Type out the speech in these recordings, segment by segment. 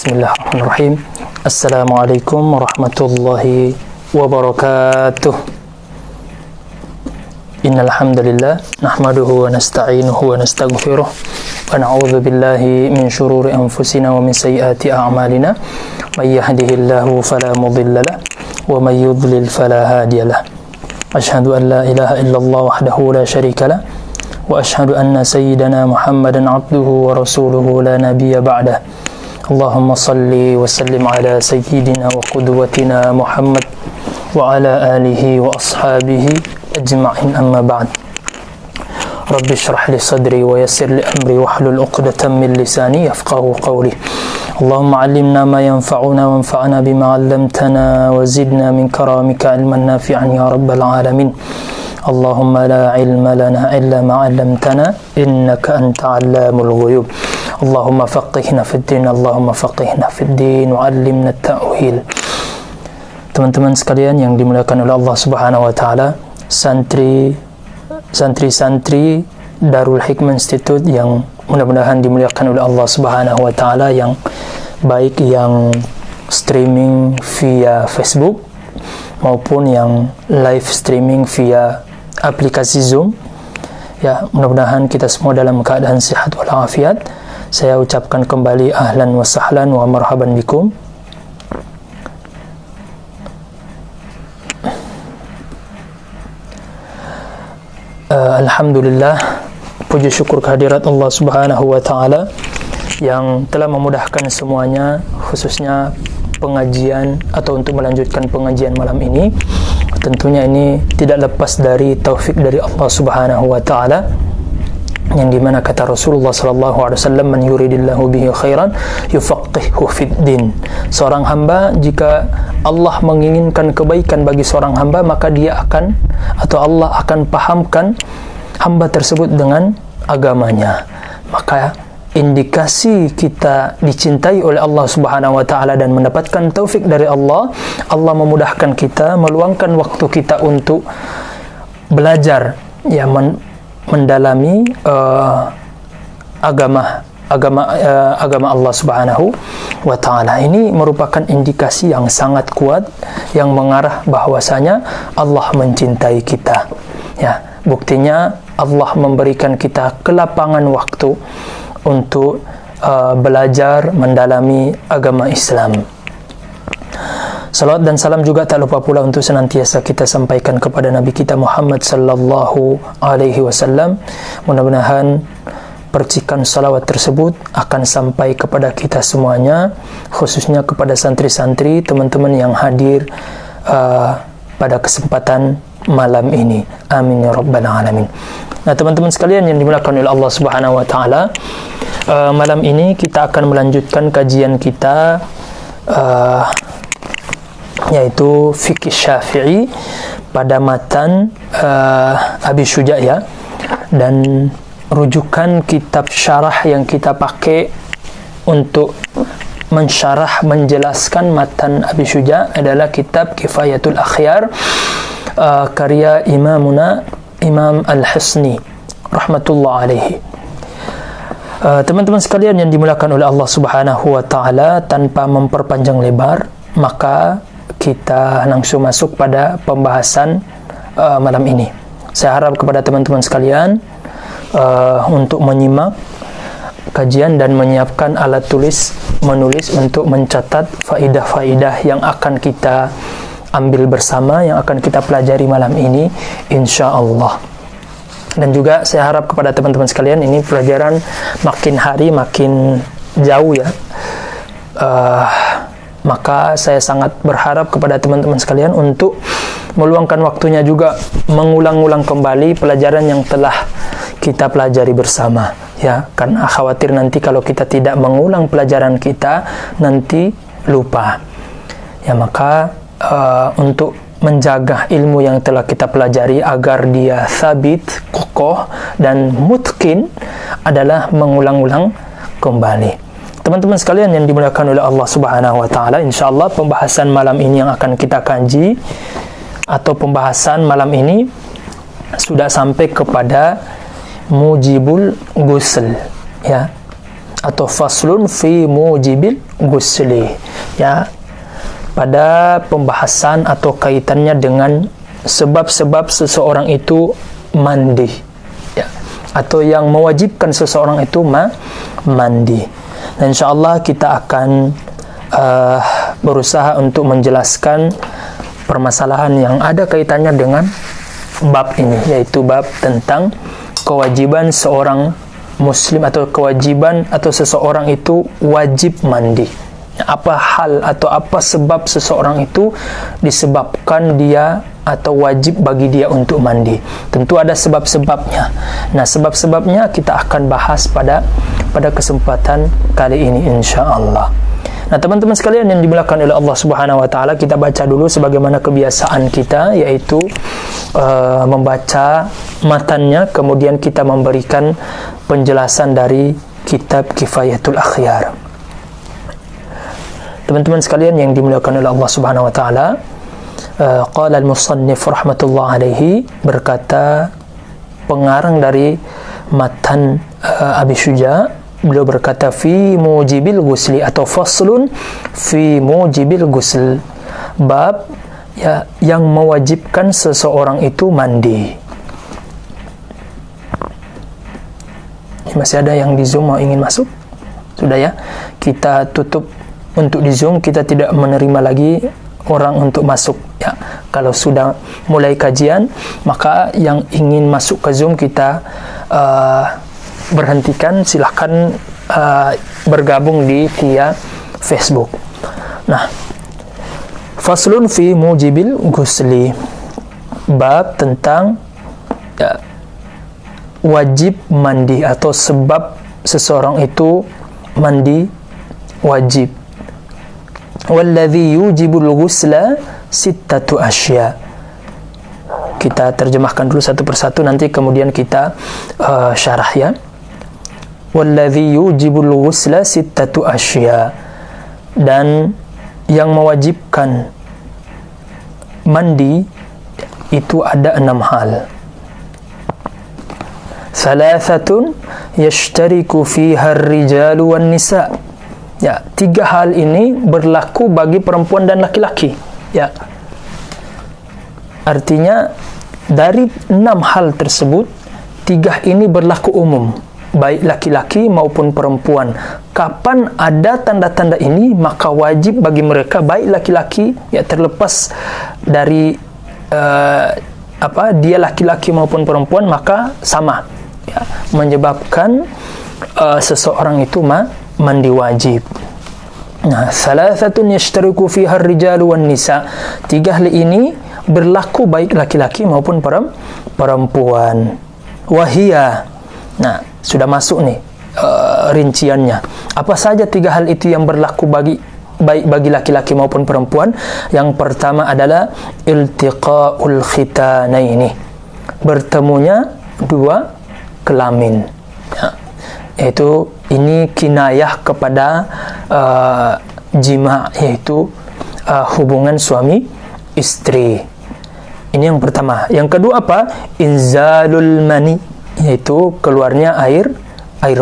Bismillahirrahmanirrahim. Assalamualaikum warahmatullahi wabarakatuh. Innal hamdalillah nahmaduhu wa nasta'inuhu wa nastaghfiruh wa na'udzu billahi min shururi anfusina wa min sayyiati a'malina. May yahdihillahu fala mudilla lahu wa may yudlil fala hadiya lahu. Asyhadu an la ilaha illallah wahdahu la syarika lahu wa asyhadu anna sayyidana Muhammadan 'abduhu wa rasuluhu la nabiyya ba'dahu. Allahumma salli wa sallim ala sayyidina wa qudwatina Muhammad wa ala alihi wa ashabihi ajma'in, amma ba'd. Rabbi shrah li sadri wa yassir li amri wahlul 'uqdatam min lisani yafqahu qawli. Allahumma 'allimna ma yanfa'una wanfa'na bima 'allamtana wa zidna min karamika 'ilman nafi'an ya rabbal alamin. Allahumma la 'ilma lana illa ma 'allamtana innaka anta 'allamul ghuyub. Allahumma faqihna fid din, Allahumma faqihna fid din wa 'allimna at-ta'wil. Teman-teman sekalian yang dimuliakan oleh Allah Subhanahu wa taala, santri-santri Darul Hikmah Institute yang mudah-mudahan dimuliakan oleh Allah Subhanahu wa taala, yang baik yang streaming via Facebook maupun yang live streaming via aplikasi Zoom. Ya, mudah-mudahan kita semua dalam keadaan sehat walafiat. Saya ucapkan kembali ahlan wa sahlan wa marhaban bikum. Alhamdulillah, puji syukur kehadirat Allah Subhanahu wa taala yang telah memudahkan semuanya, khususnya pengajian atau untuk melanjutkan pengajian malam ini. Tentunya ini tidak lepas dari taufik dari Allah Subhanahu wa taala, yang dimana kata Rasulullah sallallahu alaihi wasallam, man yuridillahu bihi khairan yufaqihuhu fid din. Seorang hamba, jika Allah menginginkan kebaikan bagi seorang hamba, maka dia akan, atau Allah akan pahamkan hamba tersebut dengan agamanya. Maka indikasi kita dicintai oleh Allah Subhanahu wa taala dan mendapatkan taufik dari Allah, Allah memudahkan kita, meluangkan waktu kita untuk belajar, ya, mendalami agama Allah Subhanahu wa taala. Ini merupakan indikasi yang sangat kuat yang mengarah bahwasanya Allah mencintai kita. Ya, buktinya Allah memberikan kita kelapangan waktu untuk belajar mendalami agama Islam. Salawat dan salam juga tak lupa pula untuk senantiasa kita sampaikan kepada Nabi kita Muhammad sallallahu alaihi wasallam. Mudah-mudahan percikan salawat tersebut akan sampai kepada kita semuanya, khususnya kepada santri-santri, teman-teman yang hadir pada kesempatan malam ini. Amin ya rabbal alamin. Nah, teman-teman sekalian yang dimuliakan oleh Allah Subhanahu wa taala, malam ini kita akan melanjutkan kajian kita, yaitu fikih Syafi'i pada matan Abi Syuja', ya. Dan rujukan kitab syarah yang kita pakai untuk mensyarah, menjelaskan matan Abi Syuja' adalah kitab Kifayatul Akhyar, karya Imam Al-Husni rahmatullah alaihi. Teman-teman sekalian yang dimuliakan oleh Allah Subhanahu wa taala, tanpa memperpanjang lebar, maka kita langsung masuk pada pembahasan malam ini. Saya harap kepada teman-teman sekalian untuk menyimak kajian dan menyiapkan alat menulis untuk mencatat faidah-faidah yang akan kita ambil bersama, yang akan kita pelajari malam ini, insya Allah. Dan juga saya harap kepada teman-teman sekalian, ini pelajaran makin hari makin jauh, ya. Maka saya sangat berharap kepada teman-teman sekalian untuk meluangkan waktunya juga mengulang-ulang kembali pelajaran yang telah kita pelajari bersama, ya. Karena khawatir nanti kalau kita tidak mengulang pelajaran kita, nanti lupa. Ya, maka untuk menjaga ilmu yang telah kita pelajari agar dia sabit, kokoh, dan mutqin adalah mengulang-ulang kembali. Teman-teman sekalian yang dimuliakan oleh Allah Subhanahu wa taala, insyaallah pembahasan malam ini yang akan kita kaji, atau pembahasan malam ini sudah sampai kepada mujibul ghusl, ya. atau faslun fi mujibil ghusli, ya, pada pembahasan atau kaitannya dengan sebab-sebab seseorang itu mandi, ya, atau yang mewajibkan seseorang itu mandi. Dan insyaallah kita akan berusaha untuk menjelaskan permasalahan yang ada kaitannya dengan bab ini, yaitu bab tentang kewajiban seorang muslim atau kewajiban atau seseorang itu wajib mandi. Apa hal atau apa sebab seseorang itu disebabkan dia atau wajib bagi dia untuk mandi. Tentu ada sebab-sebabnya. Nah, sebab-sebabnya kita akan bahas pada kesempatan kali ini insyaallah. Nah, teman-teman sekalian yang dimuliakan oleh Allah Subhanahu wa taala, kita baca dulu sebagaimana kebiasaan kita, yaitu membaca matannya, kemudian kita memberikan penjelasan dari kitab Kifayatul Akhyar. Teman-teman sekalian yang dimuliakan oleh Allah Subhanahu wa taala, qala al-musannif rahmatullah alaihi, berkata pengarang dari matan Abi Syuja, beliau berkata fi mujibil ghusli atau faslun fi mujibil ghusl, bab, ya, yang mewajibkan seseorang itu mandi. Masih ada yang di Zoom mau ingin masuk? Sudah ya, kita tutup untuk di Zoom, kita tidak menerima lagi orang untuk masuk, ya. Kalau sudah mulai kajian, maka yang ingin masuk ke Zoom kita berhentikan, silahkan bergabung di via Facebook. Nah, faslun fi mujibil ghusli, bab tentang, ya, wajib mandi atau sebab seseorang itu mandi wajib. Walladhi yujibul ghusla sittatu asya. Kita terjemahkan dulu satu persatu, nanti kemudian kita syarah, ya. Walladhi yujibul ghusla sittatu asya, dan yang mewajibkan mandi itu ada 6 hal. Thalathatun yashtariku fiha ar-rijalu wan nisa. Ya, 3 hal ini berlaku bagi perempuan dan laki-laki, ya. Artinya dari 6 hal tersebut, 3 ini berlaku umum, baik laki-laki maupun perempuan. Kapan ada tanda-tanda ini, maka wajib bagi mereka, baik laki-laki, ya, terlepas dari dia laki-laki maupun perempuan, maka sama, ya, menyebabkan seseorang itu mandi wajib. Nah, thalathatun yashtariku fiha ar-rijalu wan nisa, 3 hal ini berlaku baik laki-laki maupun perempuan. Wahia, nah, sudah masuk nih rinciannya. Apa saja 3 hal itu yang berlaku baik bagi laki-laki maupun perempuan? Yang pertama adalah iltiqaul khitanaini, bertemunya 2 kelamin, ya. Yaitu ini kinayah kepada jima, yaitu hubungan suami istri. Ini yang pertama. Yang kedua apa? Inzalul mani, yaitu keluarnya air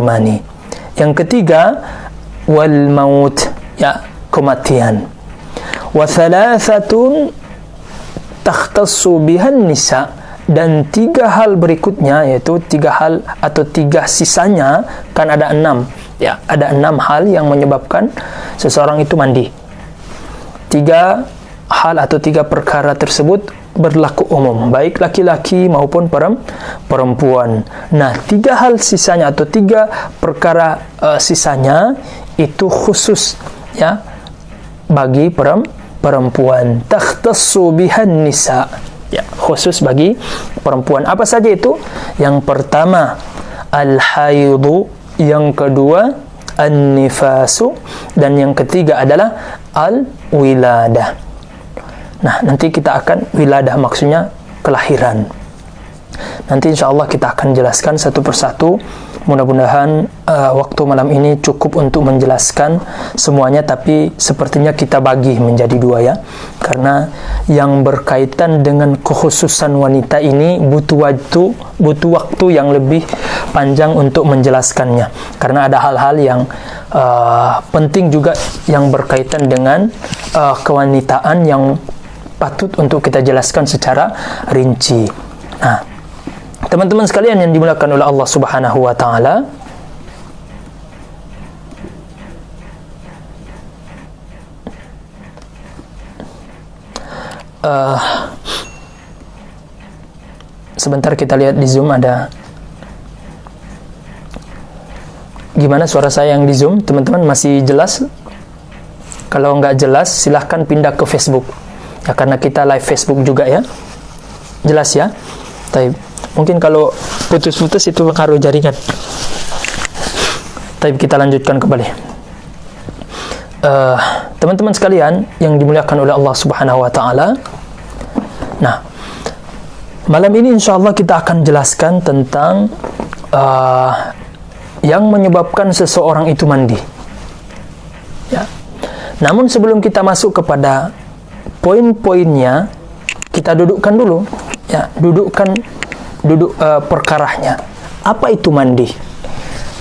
mani. Yang ketiga wal maut, ya, kematian. Wa thalathatun takhtassu bihan nisa, dan 3 hal berikutnya, yaitu 3 hal atau 3 sisanya, kan ada 6, ya, ada 6 hal yang menyebabkan seseorang itu mandi. 3 hal atau 3 perkara tersebut berlaku umum, baik laki-laki maupun perempuan. Nah, 3 hal sisanya atau 3 perkara sisanya itu khusus, ya, bagi perempuan. Takhtassu bihan nisa, ya, khusus bagi perempuan. Apa saja itu? Yang pertama al-haidu, yang kedua an-nifasu, dan yang ketiga adalah al-wiladah. Nah, nanti kita akan wiladah, maksudnya kelahiran. Nanti insya Allah kita akan jelaskan satu persatu. Mudah-mudahan waktu malam ini cukup untuk menjelaskan semuanya, tapi sepertinya kita bagi menjadi dua ya, karena yang berkaitan dengan kekhususan wanita ini butuh waktu yang lebih panjang untuk menjelaskannya, karena ada hal-hal yang penting juga yang berkaitan dengan kewanitaan yang patut untuk kita jelaskan secara rinci. Nah, teman-teman sekalian yang dimuliakan oleh Allah Subhanahu wa taala, sebentar kita lihat di Zoom ada gimana suara saya yang di Zoom, teman-teman masih jelas? Kalau nggak jelas silahkan pindah ke Facebook ya, karena kita live Facebook juga ya. Jelas ya? Taib. Mungkin kalau putus-putus itu pengaruh jaringan. Tapi kita lanjutkan kembali. Teman-teman sekalian yang dimuliakan oleh Allah Subhanahu wa taala. Nah, malam ini insyaallah kita akan jelaskan tentang yang menyebabkan seseorang itu mandi. Ya. Namun sebelum kita masuk kepada poin-poinnya, kita dudukkan dulu. Ya, duduk perkaranya. Apa itu mandi?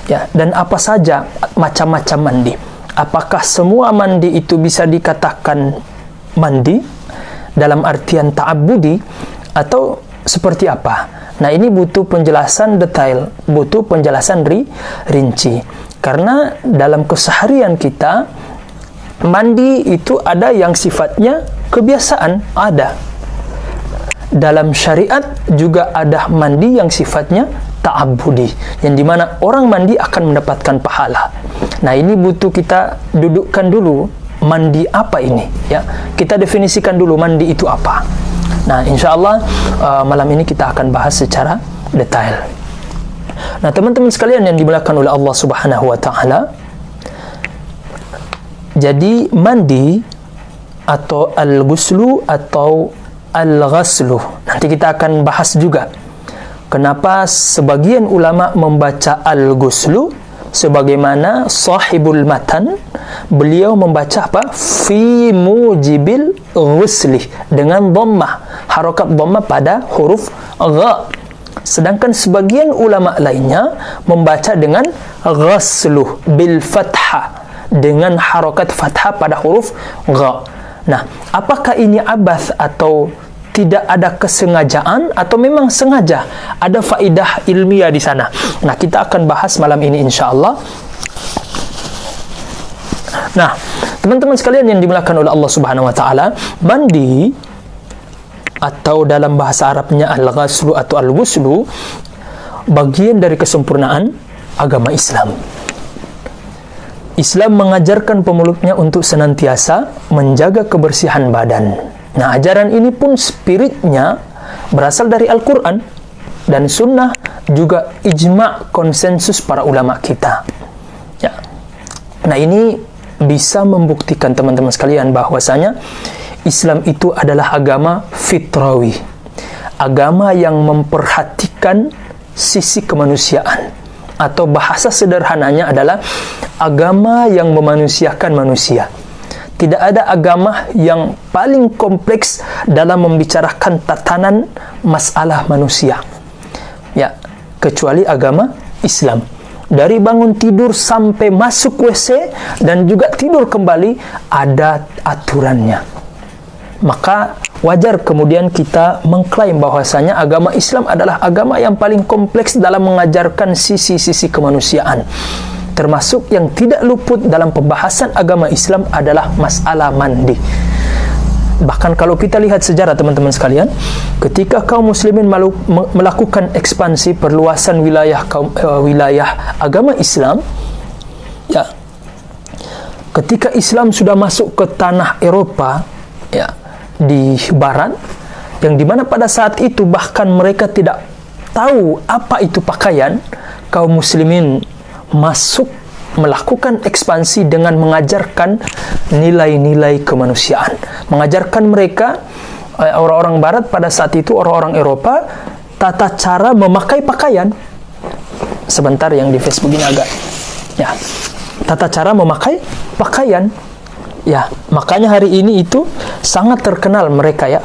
Ya, dan apa saja macam-macam mandi? Apakah semua mandi itu bisa dikatakan mandi dalam artian ta'abbudi atau seperti apa? Nah, ini butuh penjelasan detail, butuh penjelasan rinci. Karena dalam keseharian kita mandi itu ada yang sifatnya kebiasaan, ada. Dalam syariat juga ada mandi yang sifatnya ta'abbudi, yang dimana orang mandi akan mendapatkan pahala. Nah, ini butuh kita dudukkan dulu, mandi apa ini ya, kita definisikan dulu mandi itu apa. Nah, insyaallah malam ini kita akan bahas secara detail. Nah, teman-teman sekalian yang dimuliakan oleh Allah Subhanahu wa taala, jadi mandi atau al-ghuslu atau al-ghaslu, nanti kita akan bahas juga kenapa sebagian ulama membaca al-ghuslu sebagaimana sahibul matan, beliau membaca apa? Fi mujibil ghusli, dengan dhammah, harakat dhammah pada huruf gha. Sedangkan sebagian ulama lainnya membaca dengan ghaslu bil fathah, dengan harakat fathah pada huruf gha. Nah, apakah ini abath atau tidak ada kesengajaan atau memang sengaja? Ada faidah ilmiah di sana. Nah, kita akan bahas malam ini insyaallah. Nah, teman-teman sekalian yang dimuliakan oleh Allah Subhanahu wa taala, mandi atau dalam bahasa Arabnya al-ghaslu atau al-ghuslu bagian dari kesempurnaan agama Islam. Islam mengajarkan pemeluknya untuk senantiasa menjaga kebersihan badan. Nah, ajaran ini pun spiritnya berasal dari Al-Quran dan Sunnah, juga ijma' konsensus para ulama kita. Ya. Nah, ini bisa membuktikan teman-teman sekalian bahwasanya Islam itu adalah agama fitrawi, agama yang memperhatikan sisi kemanusiaan. Atau bahasa sederhananya adalah agama yang memanusiakan manusia. Tidak ada agama yang paling kompleks dalam membicarakan tatanan masalah manusia, ya, kecuali agama Islam. Dari bangun tidur sampai masuk WC dan juga tidur kembali ada aturannya. Maka wajar kemudian kita mengklaim bahwasanya agama Islam adalah agama yang paling kompleks dalam mengajarkan sisi-sisi kemanusiaan. Termasuk yang tidak luput dalam pembahasan agama Islam adalah masalah mandi. Bahkan kalau kita lihat sejarah teman-teman sekalian, ketika kaum muslimin melakukan ekspansi perluasan wilayah agama Islam, ya, ketika Islam sudah masuk ke tanah Eropa, ya, di barat, yang dimana pada saat itu bahkan mereka tidak tahu apa itu pakaian, kaum muslimin masuk melakukan ekspansi dengan mengajarkan nilai-nilai kemanusiaan, mengajarkan mereka orang-orang barat pada saat itu, orang-orang Eropa, tata cara memakai pakaian. Sebentar, yang di Facebook ini agak ya, tata cara memakai pakaian. Ya, makanya hari ini itu sangat terkenal mereka ya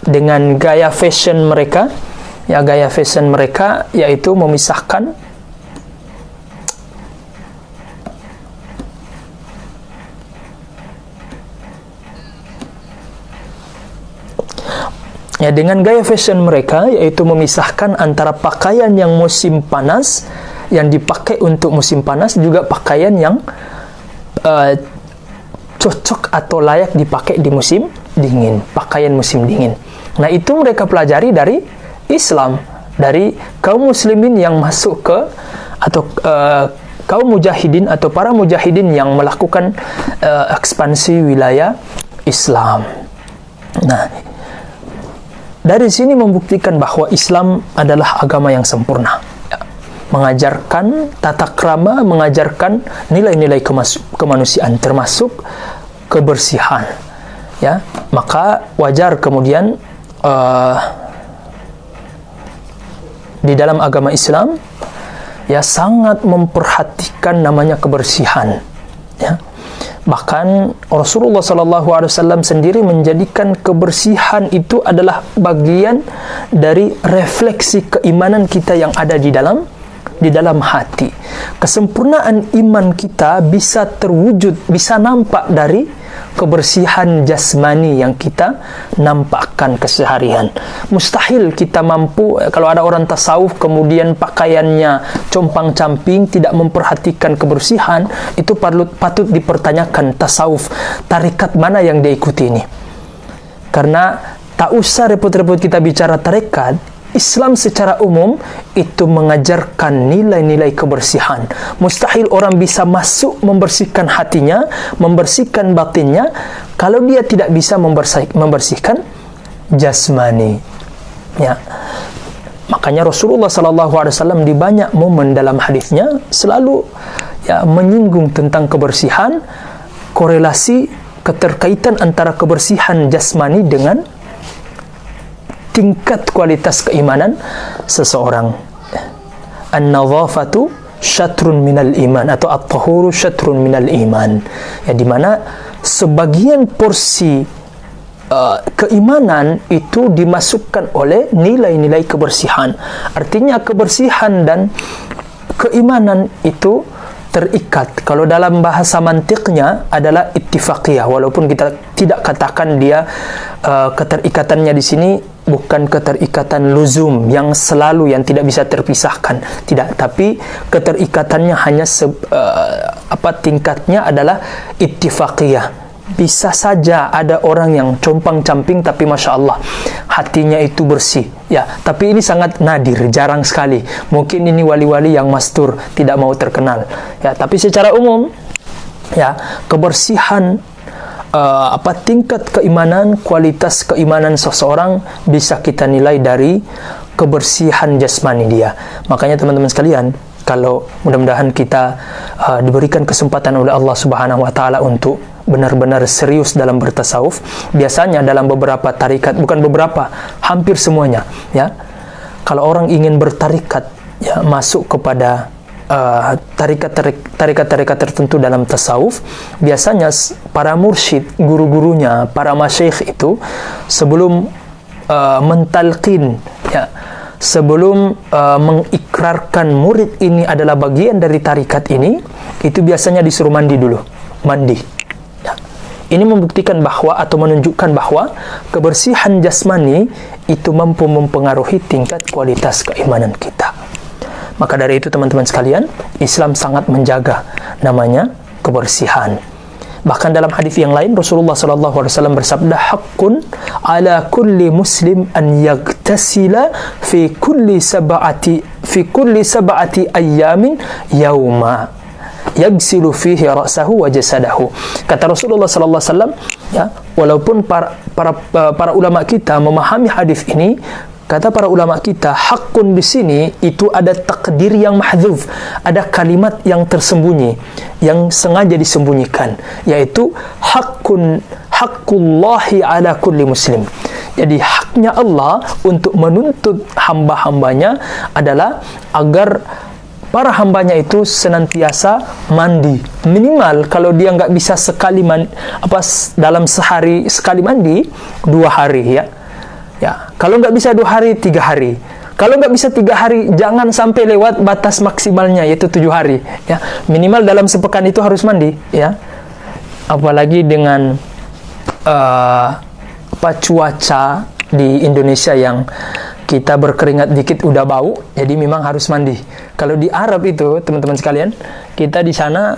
dengan gaya fashion mereka. Ya, gaya fashion mereka yaitu memisahkan ya, dengan gaya fashion mereka yaitu memisahkan antara pakaian yang musim panas, yang dipakai untuk musim panas, juga pakaian yang cocok atau layak dipakai di musim dingin, pakaian musim dingin. Nah, itu mereka pelajari dari Islam, dari kaum muslimin yang masuk ke atau kaum mujahidin atau para mujahidin yang melakukan ekspansi wilayah Islam. Nah, dari sini membuktikan bahwa Islam adalah agama yang sempurna. Mengajarkan tata krama, mengajarkan nilai-nilai kemanusiaan, termasuk kebersihan. Ya, maka wajar kemudian di dalam agama Islam ya sangat memperhatikan namanya kebersihan. Ya. Bahkan Rasulullah SAW sendiri menjadikan kebersihan itu adalah bagian dari refleksi keimanan kita yang ada di dalam hati. Kesempurnaan iman kita bisa terwujud, bisa nampak dari kebersihan jasmani yang kita nampakkan keseharian. Mustahil kita mampu, kalau ada orang tasawuf kemudian pakaiannya compang-camping, tidak memperhatikan kebersihan, itu patut dipertanyakan tasawuf tarekat mana yang dia ikuti ini. Karena tak usah repot-repot kita bicara tarekat, Islam secara umum itu mengajarkan nilai-nilai kebersihan. Mustahil orang bisa masuk membersihkan hatinya, membersihkan batinnya, kalau dia tidak bisa membersihkan jasmani. Ya. Makanya Rasulullah SAW di banyak momen dalam hadisnya selalu ya menyinggung tentang kebersihan, korelasi keterkaitan antara kebersihan jasmani dengan tingkat kualitas keimanan seseorang. An-nadhafatu syatrun minal iman, atau at-tahuru syatrun minal iman. Ya, di mana sebagian porsi keimanan itu dimasukkan oleh nilai-nilai kebersihan. Artinya kebersihan dan keimanan itu terikat. Kalau dalam bahasa mantiknya adalah ittifaqiyah, walaupun kita tidak katakan dia keterikatannya di sini bukan keterikatan luzum yang selalu, yang tidak bisa terpisahkan, tidak, tapi keterikatannya hanya tingkatnya adalah ittifaqiyah. Bisa saja ada orang yang compang-camping tapi Masya Allah hatinya itu bersih, ya, tapi ini sangat nadir, jarang sekali. Mungkin ini wali-wali yang mastur, tidak mau terkenal, ya, tapi secara umum ya, kebersihan tingkat keimanan, kualitas keimanan seseorang bisa kita nilai dari kebersihan jasmani dia. Makanya teman-teman sekalian, kalau mudah-mudahan kita diberikan kesempatan oleh Allah Subhanahu wa taala untuk benar-benar serius dalam bertasawuf, biasanya dalam beberapa tarikat, bukan beberapa, hampir semuanya, ya. Kalau orang ingin bertarikat, ya, masuk kepada tarikat-tarikat tertentu dalam tasawuf, biasanya para mursyid, guru-gurunya, para masyayikh itu sebelum mentalqin, ya, sebelum mengikrarkan murid ini adalah bagian dari tarikat ini, itu biasanya disuruh mandi dulu, mandi. Ya. Ini membuktikan bahwa atau menunjukkan bahwa kebersihan jasmani itu mampu mempengaruhi tingkat kualitas keimanan kita. Maka dari itu teman-teman sekalian, Islam sangat menjaga namanya kebersihan. Bahkan dalam hadis yang lain Rasulullah SAW bersabda, "Haqqun ala kulli muslim an yaghtasila fi kulli sab'ati ayyamin yauma yaghsilu fihi ra'sahu wa jasadahu." Kata Rasulullah SAW, ya, walaupun para ulama kita memahami hadis ini, kata para ulama kita, hakun di sini itu ada takdir yang mahdzuf, ada kalimat yang tersembunyi, yang sengaja disembunyikan, yaitu hakullahi ala kulli muslim. Jadi haknya Allah untuk menuntut hamba-hambanya adalah agar para hambanya itu senantiasa mandi. Minimal kalau dia nggak bisa dalam sehari sekali mandi, 2 hari ya. Kalau nggak bisa 2 hari, 3 hari. Kalau nggak bisa 3 hari, jangan sampai lewat batas maksimalnya, yaitu 7 hari. Ya, minimal dalam sepekan itu harus mandi. Ya, apalagi dengan cuaca di Indonesia yang kita berkeringat dikit udah bau, jadi memang harus mandi. Kalau di Arab itu, teman-teman sekalian, kita di sana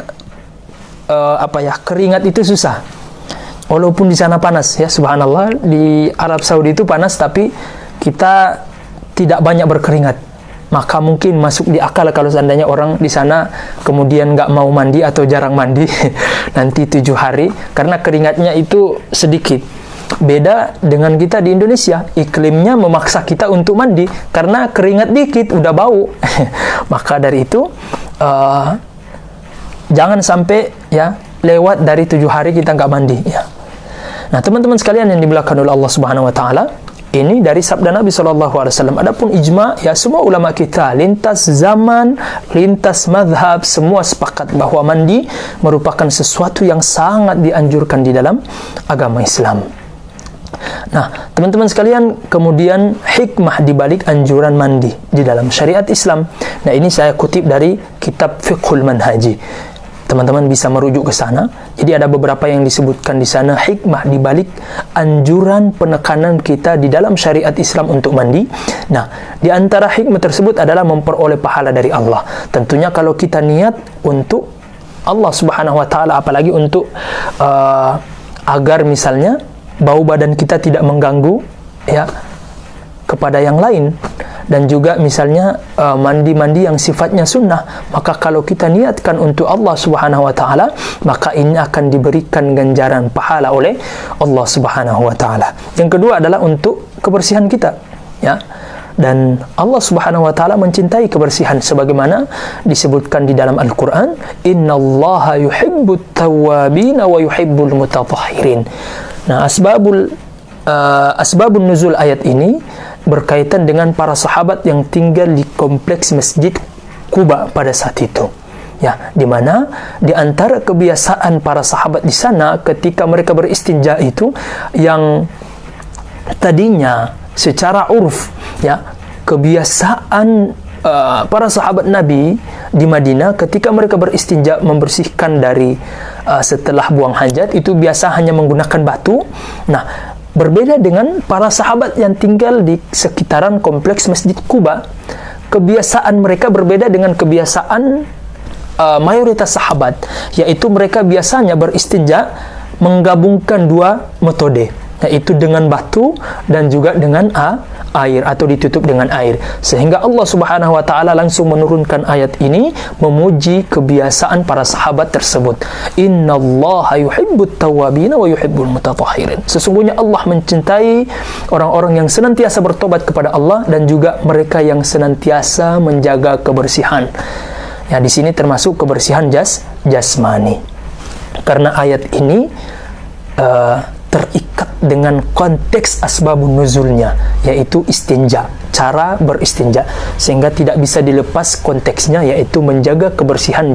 keringat itu susah. Walaupun di sana panas, ya subhanallah, di Arab Saudi itu panas, tapi kita tidak banyak berkeringat. Maka mungkin masuk di akal kalau seandainya orang di sana kemudian nggak mau mandi atau jarang mandi nanti 7 hari, karena keringatnya itu sedikit. Beda dengan kita di Indonesia, iklimnya memaksa kita untuk mandi karena keringat dikit udah bau. Maka dari itu jangan sampai ya lewat dari 7 hari kita nggak mandi ya. Nah, teman-teman sekalian yang dimuliakan oleh Allah Subhanahu wa taala, ini dari sabda Nabi SAW. Adapun ijma, ya semua ulama kita lintas zaman, lintas madhab, semua sepakat bahwa mandi merupakan sesuatu yang sangat dianjurkan di dalam agama Islam. Nah, teman-teman sekalian, kemudian hikmah dibalik anjuran mandi di dalam syariat Islam. Nah, ini saya kutip dari kitab Fiqhul Manhaji. Teman-teman bisa merujuk ke sana. Jadi ada beberapa yang disebutkan di sana hikmah dibalik anjuran penekanan kita di dalam syariat Islam untuk mandi. Nah, di antara hikmah tersebut adalah memperoleh pahala dari Allah. Tentunya kalau kita niat untuk Allah Subhanahu wa taala, apalagi untuk agar misalnya bau badan kita tidak mengganggu ya kepada yang lain, dan juga misalnya mandi-mandi yang sifatnya sunnah, maka kalau kita niatkan untuk Allah Subhanahu wa taala, maka ini akan diberikan ganjaran pahala oleh Allah Subhanahu wa taala. Yang kedua adalah untuk kebersihan kita ya. Dan Allah Subhanahu wa taala mencintai kebersihan sebagaimana disebutkan di dalam Al-Qur'an, innallaha yuhibbut tawwabin wa yuhibbul mutatahhirin. Nah, asbabun nuzul ayat ini berkaitan dengan para sahabat yang tinggal di kompleks Masjid Quba pada saat itu. Ya, di mana di antara kebiasaan para sahabat di sana ketika mereka beristinja itu, yang tadinya secara urf ya kebiasaan para sahabat Nabi di Madinah ketika mereka beristinja membersihkan dari setelah buang hajat itu biasa hanya menggunakan batu. Nah, berbeda dengan para sahabat yang tinggal di sekitaran kompleks Masjid Quba, kebiasaan mereka berbeda dengan kebiasaan mayoritas sahabat, yaitu mereka biasanya beristinja menggabungkan 2 metode, yaitu dengan batu dan juga dengan air atau ditutup dengan air. Sehingga Allah Subhanahu wa taala langsung menurunkan ayat ini memuji kebiasaan para sahabat tersebut. Innallaha yuhibbut tawwabin wa yuhibbul mutatahhirin. Sesungguhnya Allah mencintai orang-orang yang senantiasa bertobat kepada Allah dan juga mereka yang senantiasa menjaga kebersihan. Ya, di sini termasuk kebersihan jasmani. Karena ayat ini terikat dengan konteks asbabun nuzulnya, yaitu istinja, cara beristinja, sehingga tidak bisa dilepas konteksnya, yaitu menjaga kebersihan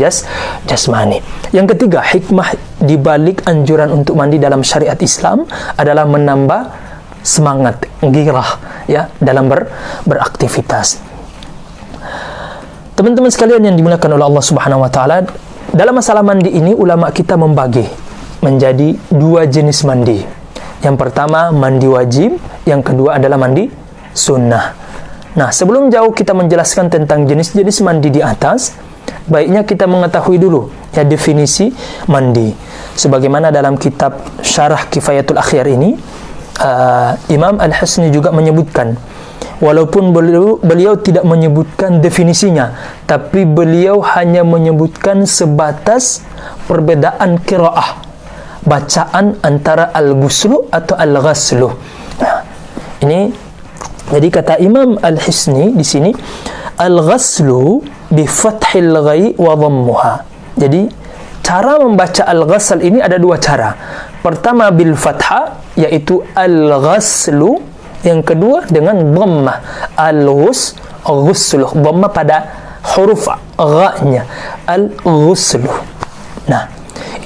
jasmani. Yang ketiga, hikmah dibalik anjuran untuk mandi dalam syariat Islam adalah menambah semangat, girah ya dalam beraktivitas. Teman-teman sekalian yang dimuliakan oleh Allah Subhanahu wa taala, dalam masalah mandi ini ulama kita membagi menjadi 2 jenis mandi. Yang pertama mandi wajib, yang kedua adalah mandi sunnah. Nah, sebelum jauh kita menjelaskan tentang jenis-jenis mandi di atas, baiknya kita mengetahui dulu ya definisi mandi. Sebagaimana dalam kitab Syarah Kifayatul Akhyar ini, Imam Al-Husni juga menyebutkan, walaupun beliau tidak menyebutkan definisinya, tapi beliau hanya menyebutkan sebatas perbedaan qiraah, bacaan antara al-ghuslu atau al-ghaslu. Nah, ini jadi kata Imam Al-Husni di sini, al-ghaslu bi fathil ghai wa dhammuha. Jadi cara membaca al-ghasl ini ada 2 cara. Pertama bil fathah, yaitu al-ghaslu, Yang kedua dengan dhammah, al-ghusluh, dhammah pada huruf gha-nya, al-ghusluh. Nah,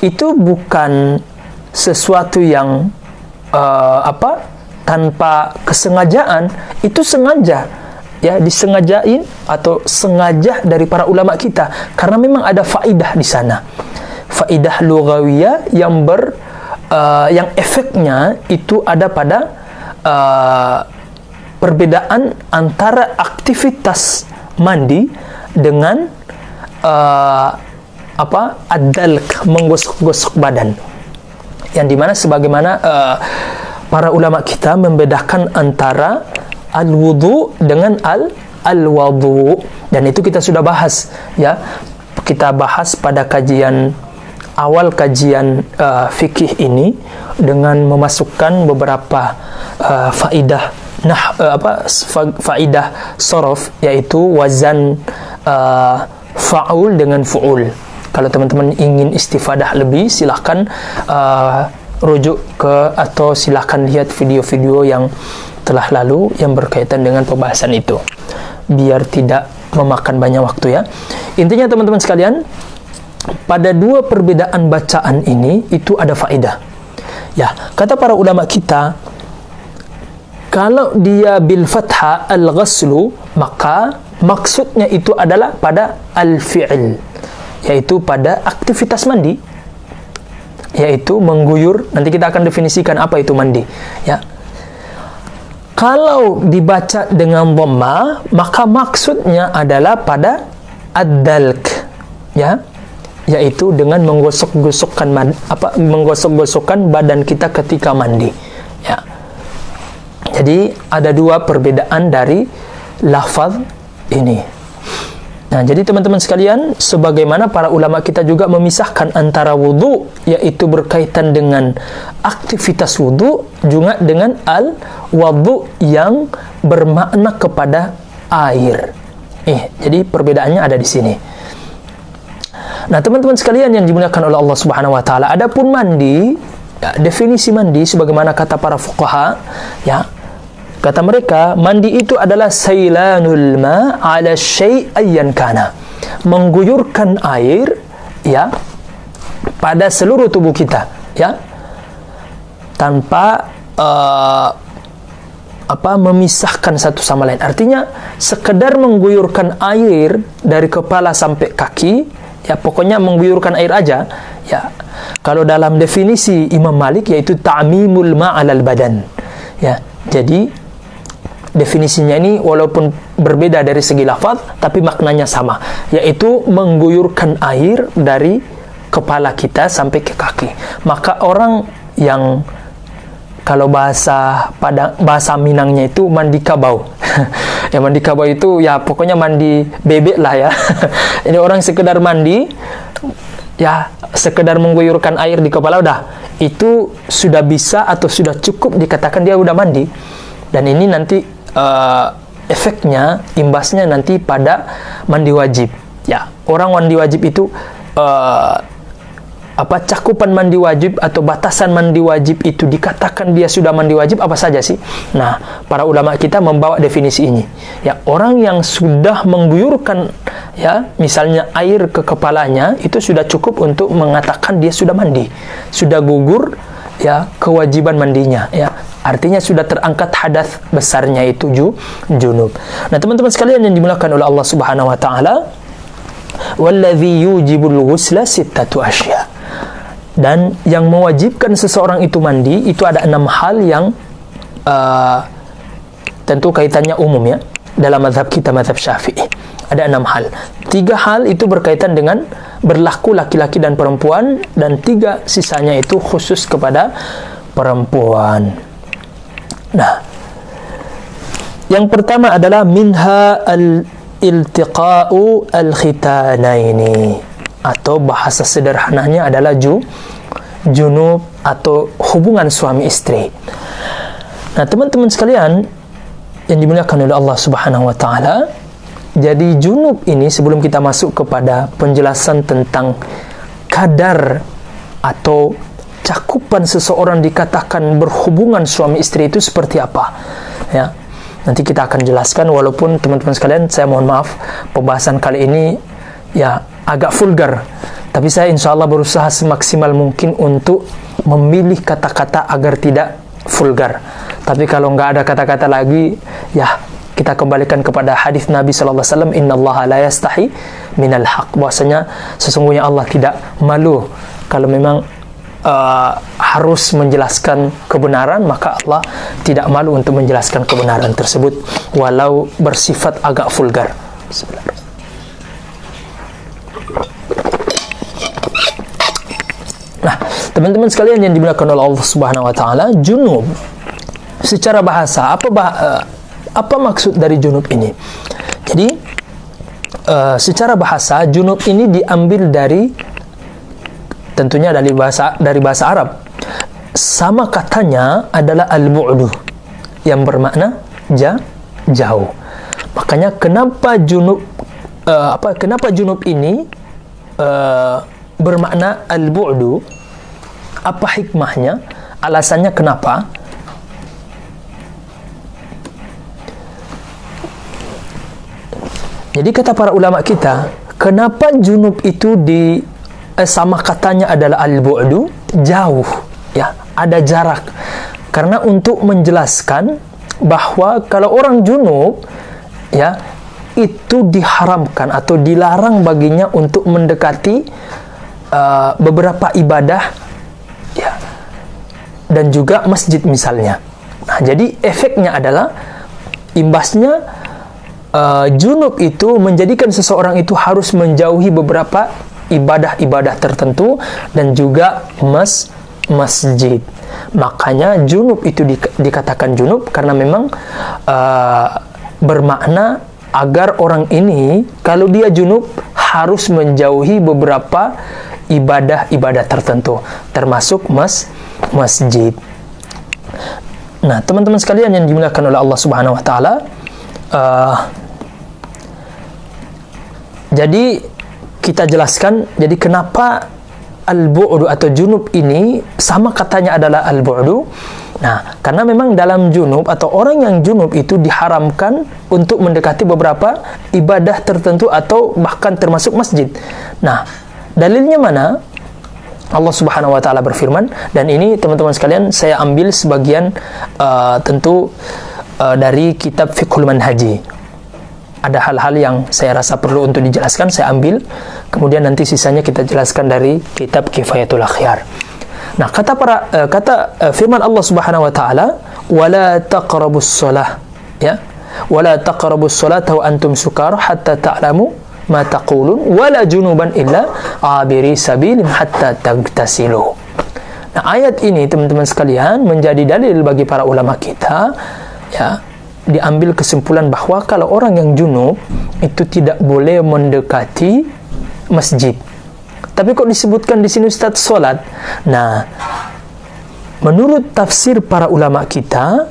itu bukan sesuatu yang tanpa kesengajaan, itu sengaja, ya, disengajain atau sengaja dari para ulama kita, karena memang ada faidah di sana, faidah lughawiyah yang yang efeknya itu ada pada perbedaan antara aktivitas mandi dengan ad-dalk, menggosok-gosok badan, yang dimana sebagaimana para ulama kita membedakan antara al-wudu dengan al-wudu, dan itu kita sudah bahas, ya, kita bahas pada awal kajian fikih ini dengan memasukkan beberapa faidah faidah sorof, yaitu wazan fa'ul dengan fu'ul. Kalau teman-teman ingin istifadah lebih, silahkan rujuk ke atau silahkan lihat video-video yang telah lalu yang berkaitan dengan pembahasan itu, biar tidak memakan banyak waktu, ya. Intinya teman-teman sekalian, pada dua perbedaan bacaan ini itu ada faedah, ya. Kata para ulama kita, kalau dia bil fathah al-ghaslu, maka maksudnya itu adalah pada al-fi'il, yaitu pada aktivitas mandi, yaitu mengguyur. Nanti kita akan definisikan apa itu mandi, ya. Kalau dibaca dengan dhamma, maka maksudnya adalah pada ad-dalk, ya, yaitu dengan menggosok-gosokkan badan kita ketika mandi, ya. Jadi ada dua perbedaan dari lafaz ini. Nah, jadi teman-teman sekalian, sebagaimana para ulama kita juga memisahkan antara wudu, yaitu berkaitan dengan aktivitas wudu, juga dengan al-wudu yang bermakna kepada air. Jadi perbedaannya ada di sini. Nah, teman-teman sekalian yang dimuliakan oleh Allah Subhanahu wa taala, adapun mandi, ya, definisi mandi sebagaimana kata para fuqaha, ya, kata mereka, mandi itu adalah sailanul ma ala syai' ayyan kana, mengguyurkan air, ya, pada seluruh tubuh kita, ya, tanpa memisahkan satu sama lain. Artinya sekedar mengguyurkan air dari kepala sampai kaki, ya, pokoknya mengguyurkan air aja, ya. Kalau dalam definisi Imam Malik, yaitu ta'mimul ma' 'alal badan, ya. Jadi definisinya ini walaupun berbeda dari segi lafaz, tapi maknanya sama, yaitu mengguyurkan air dari kepala kita sampai ke kaki. Maka orang yang, kalau bahasa Minangnya itu mandi kabau ya, mandi kabau itu ya pokoknya mandi bebek lah, ya. Ini orang sekedar mandi, ya, sekedar mengguyurkan air di kepala, udah, itu sudah bisa atau sudah cukup dikatakan dia udah mandi. Dan ini nanti efeknya, imbasnya nanti pada mandi wajib, ya. Orang mandi wajib itu cakupan mandi wajib atau batasan mandi wajib itu dikatakan dia sudah mandi wajib apa saja sih? Nah, para ulama kita membawa definisi ini, ya. Orang yang sudah mengguyurkan, ya, misalnya air ke kepalanya, itu sudah cukup untuk mengatakan dia sudah mandi, sudah gugur, ya, kewajiban mandinya, ya. Artinya sudah terangkat hadas besarnya, itu junub. Nah, teman-teman sekalian yang dimuliakan oleh Allah Subhanahu wa taala, wallazi yujibul ghusla sittatu asya. Dan yang mewajibkan seseorang itu mandi, itu ada 6 hal yang tentu kaitannya umum, ya, dalam mazhab kita, mazhab Syafi'i. Ada 6 hal. 3 hal itu berkaitan dengan berlaku laki-laki dan perempuan, dan 3 sisanya itu khusus kepada perempuan. Nah, yang pertama adalah minha al-iltiqa'u al-khitanaini, atau bahasa sederhananya adalah junub atau hubungan suami istri. Nah, teman-teman sekalian yang dimuliakan oleh Allah Subhanahu wa taala, jadi junub ini, sebelum kita masuk kepada penjelasan tentang kadar atau cakupan seseorang dikatakan berhubungan suami istri itu seperti apa, ya. Nanti kita akan jelaskan, walaupun teman-teman sekalian, saya mohon maaf, pembahasan kali ini ya agak vulgar, tapi saya insya Allah berusaha semaksimal mungkin untuk memilih kata-kata agar tidak vulgar. Tapi kalau nggak ada kata-kata lagi, ya kita kembalikan kepada hadis Nabi sallallahu alaihi wasallam, innallaha la yastahi minal haq, bahwasanya sesungguhnya Allah tidak malu kalau memang harus menjelaskan kebenaran, maka Allah tidak malu untuk menjelaskan kebenaran tersebut walau bersifat agak vulgar. Nah, teman-teman sekalian yang dimuliakan oleh Allah Subhanahu wa taala, junub secara bahasa apa maksud dari junub ini? Jadi secara bahasa junub ini diambil dari, tentunya dari bahasa Arab. Sama katanya adalah al-bu'du, yang bermakna jauh. Makanya kenapa junub ini bermakna al-bu'du? Apa hikmahnya? Alasannya kenapa? Jadi kata para ulama kita, kenapa junub itu sama katanya adalah al-bu'du, jauh, ya, ada jarak. Karena untuk menjelaskan bahwa kalau orang junub, ya, itu diharamkan atau dilarang baginya untuk mendekati beberapa ibadah, ya, dan juga masjid misalnya. Nah, jadi efeknya adalah, imbasnya junub itu menjadikan seseorang itu harus menjauhi beberapa ibadah-ibadah tertentu dan juga masjid. Makanya junub itu dikatakan junub karena memang bermakna agar orang ini kalau dia junub harus menjauhi beberapa ibadah-ibadah tertentu, termasuk masjid. Nah, teman-teman sekalian yang dimuliakan oleh Allah Subhanahu wa taala, jadi kita jelaskan, jadi kenapa al-bu'du atau junub ini sama katanya adalah al-bu'du. Nah, karena memang dalam junub atau orang yang junub itu diharamkan untuk mendekati beberapa ibadah tertentu atau bahkan termasuk masjid. Nah, dalilnya mana? Allah Subhanahu wa taala berfirman, dan ini teman-teman sekalian saya ambil sebagian tentu dari kitab Fiqhul Manhaji. Ada hal-hal yang saya rasa perlu untuk dijelaskan, saya ambil, kemudian nanti sisanya kita jelaskan dari kitab Kifayatul Akhyar. Nah, kata firman Allah Subhanahu wa taala, wala taqrabus shalah, ya, wala taqrabus salata wa antum sukara hatta ta'lamu ma taqulun wala junuban illa abiri sabilin hatta tagtasilu. Nah, ayat ini teman-teman sekalian menjadi dalil bagi para ulama kita, ya, diambil kesimpulan bahwa kalau orang yang junub itu tidak boleh mendekati masjid. Tapi kok disebutkan di sini Ustaz salat? Nah, menurut tafsir para ulama kita,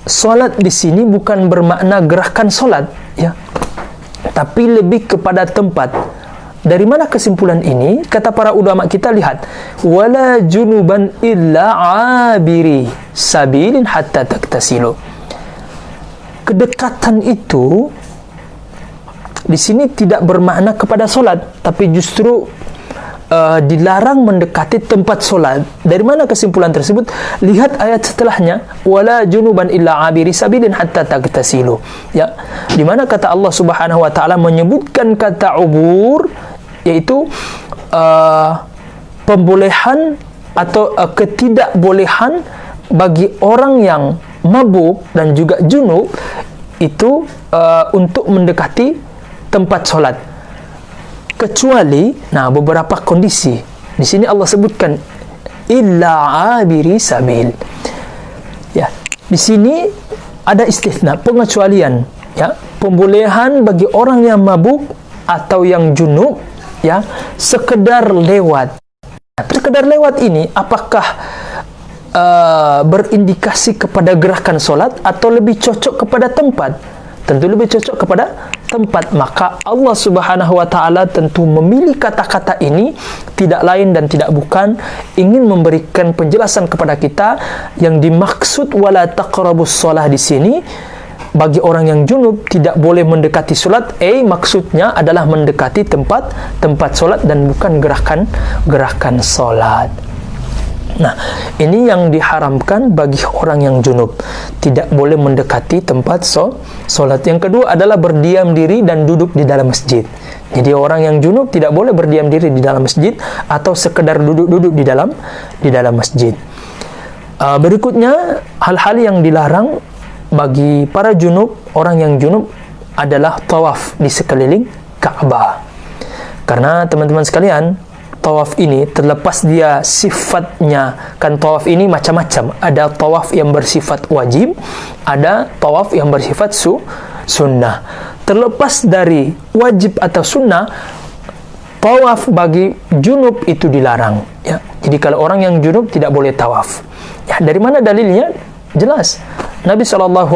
salat di sini bukan bermakna gerakan salat, ya, tapi lebih kepada tempat. Dari mana kesimpulan ini? Kata para ulama kita, lihat, wala junuban illa abiri sabilin hatta taktasilu. Kedekatan itu di sini tidak bermakna kepada solat, tapi justru dilarang mendekati tempat solat. Dari mana kesimpulan tersebut? Lihat ayat setelahnya, wala junuban illa abiri sabilin hatta tagtasilu. Ya, di mana kata Allah Subhanahu wa taala menyebutkan kata ubur, yaitu pembolehan atau ketidakbolehan bagi orang yang mabuk dan juga junub itu untuk mendekati tempat solat, kecuali beberapa kondisi. Di sini Allah sebutkan illa abiri sabil. Ya, di sini ada istisna, pengecualian, ya, pembolehan bagi orang yang mabuk atau yang junub, ya, sekedar lewat. Sekedar lewat ini apakah berindikasi kepada gerakan solat atau lebih cocok kepada tempat? tentu lebih cocok kepada tempat. Maka Allah Subhanahu wa taala tentu memilih kata-kata ini tidak lain dan tidak bukan ingin memberikan penjelasan kepada kita yang dimaksud wala taqrabus shalah di sini bagi orang yang junub tidak boleh mendekati solat, maksudnya adalah mendekati tempat solat dan bukan gerakan solat. Nah, ini yang diharamkan bagi orang yang junub, tidak boleh mendekati tempat solat. Yang kedua adalah berdiam diri dan duduk di dalam masjid. Jadi orang yang junub tidak boleh berdiam diri di dalam masjid atau sekedar duduk-duduk di dalam masjid. Berikutnya hal-hal yang dilarang bagi para junub, orang yang junub adalah tawaf di sekeliling Ka'bah. Karena teman-teman sekalian, tawaf ini terlepas dia sifatnya, kan tawaf ini macam-macam. Ada tawaf yang bersifat wajib, ada tawaf yang bersifat sunnah. Terlepas dari wajib atau sunnah, tawaf bagi junub itu dilarang. Ya. Jadi kalau orang yang junub tidak boleh tawaf. Ya, dari mana dalilnya? Jelas. Nabi SAW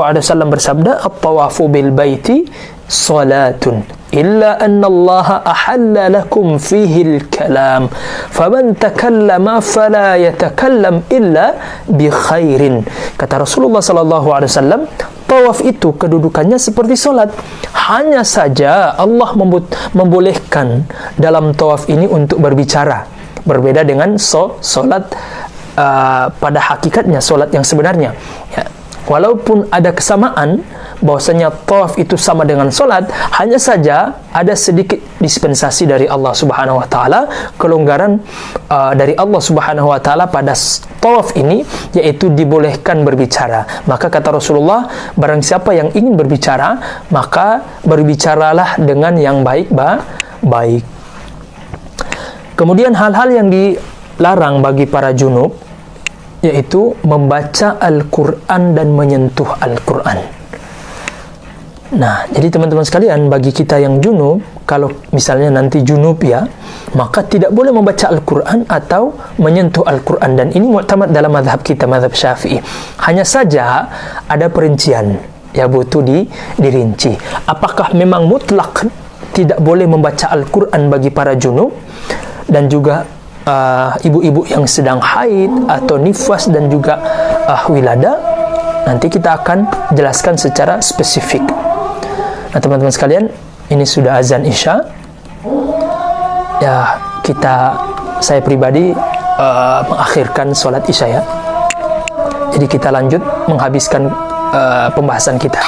bersabda, "At-tawafu bil baiti salatun illa anna Allah ahalla lakum fihi al-kalam faman takallama fala yatakallam illa bi khairin." Kata Rasulullah SAW, tawaf itu kedudukannya seperti solat. Hanya saja Allah membolehkan dalam tawaf ini untuk berbicara. Berbeda dengan solat pada hakikatnya, solat yang sebenarnya. Ya. Walaupun ada kesamaan bahwasanya tawaf itu sama dengan solat, hanya saja ada sedikit dispensasi dari Allah Subhanahu wa taala, kelonggaran dari Allah Subhanahu wa taala pada tawaf ini, yaitu dibolehkan berbicara. Maka kata Rasulullah, barang siapa yang ingin berbicara, maka berbicaralah dengan yang baik. Kemudian hal-hal yang dilarang bagi para junub yaitu membaca Al-Quran dan menyentuh Al-Quran. Nah, jadi teman-teman sekalian, bagi kita yang junub, kalau misalnya nanti junub ya, maka tidak boleh membaca Al-Quran atau menyentuh Al-Quran. Dan ini mu'tamad dalam mazhab kita, mazhab Syafi'i. Hanya saja ada perincian, ya butuh dirinci. Apakah memang mutlak tidak boleh membaca Al-Quran bagi para junub dan juga ibu-ibu yang sedang haid atau nifas dan juga wilada? Nanti kita akan jelaskan secara spesifik. Nah, teman-teman sekalian, ini sudah azan Isya. Ya, saya pribadi mengakhirkan sholat Isya ya. Jadi kita lanjut menghabiskan pembahasan kita.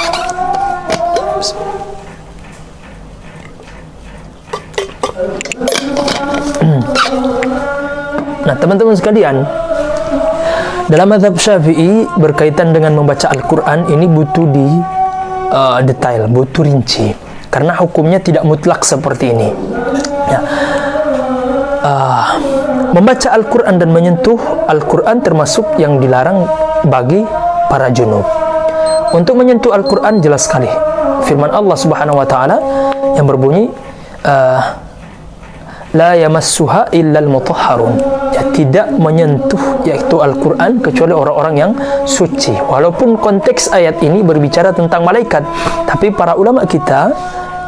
Nah, teman-teman sekalian, dalam mazhab Syafi'i berkaitan dengan membaca Al-Quran ini butuh detail, butuh rinci, karena hukumnya tidak mutlak seperti ini. Ya. Membaca Al-Quran dan menyentuh Al-Quran termasuk yang dilarang bagi para junub. Untuk menyentuh Al-Quran jelas sekali firman Allah Subhanahu wa taala yang berbunyi, la yamassuha illal mutahharun, ya, tidak menyentuh yaitu Al-Quran kecuali orang-orang yang suci. Walaupun konteks ayat ini berbicara tentang malaikat, tapi para ulama kita,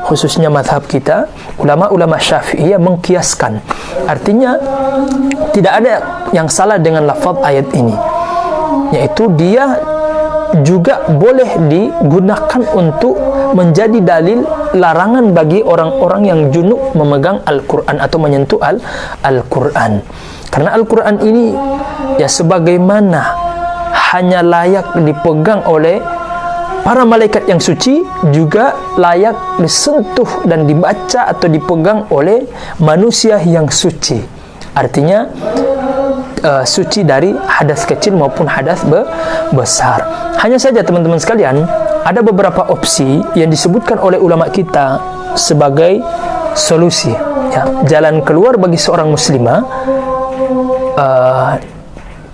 khususnya mazhab kita, ulama-ulama Syafi'iyah mengkiaskan. Artinya tidak ada yang salah dengan lafaz ayat ini, yaitu dia juga boleh digunakan untuk menjadi dalil larangan bagi orang-orang yang junub memegang Al-Quran atau menyentuh Al-Quran. Karena Al-Quran ini ya sebagaimana hanya layak dipegang oleh para malaikat yang suci, juga layak disentuh dan dibaca atau dipegang oleh manusia yang suci. Artinya suci dari hadas kecil maupun hadas besar. Hanya saja teman-teman sekalian, ada beberapa opsi yang disebutkan oleh ulama kita sebagai solusi, ya, jalan keluar bagi seorang muslimah,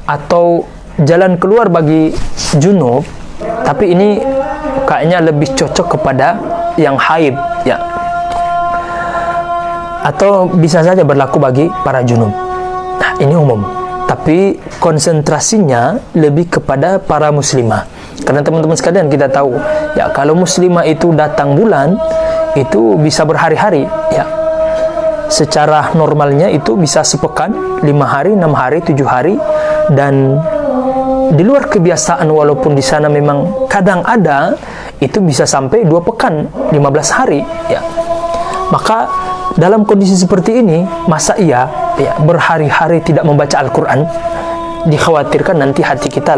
atau jalan keluar bagi junub, tapi ini kayaknya lebih cocok kepada yang haid, ya, atau bisa saja berlaku bagi para junub. Nah, ini umum, tapi konsentrasinya lebih kepada para muslimah. Karena teman-teman sekalian kita tahu, ya kalau muslimah itu datang bulan, itu bisa berhari-hari, ya. Secara normalnya itu bisa sepekan, 5 hari, 6 hari, 7 hari, dan di luar kebiasaan walaupun di sana memang kadang ada, itu bisa sampai 2 pekan, 15 hari, ya. Maka dalam kondisi seperti ini, masa ya berhari-hari tidak membaca Al-Quran? Dikhawatirkan nanti hati kita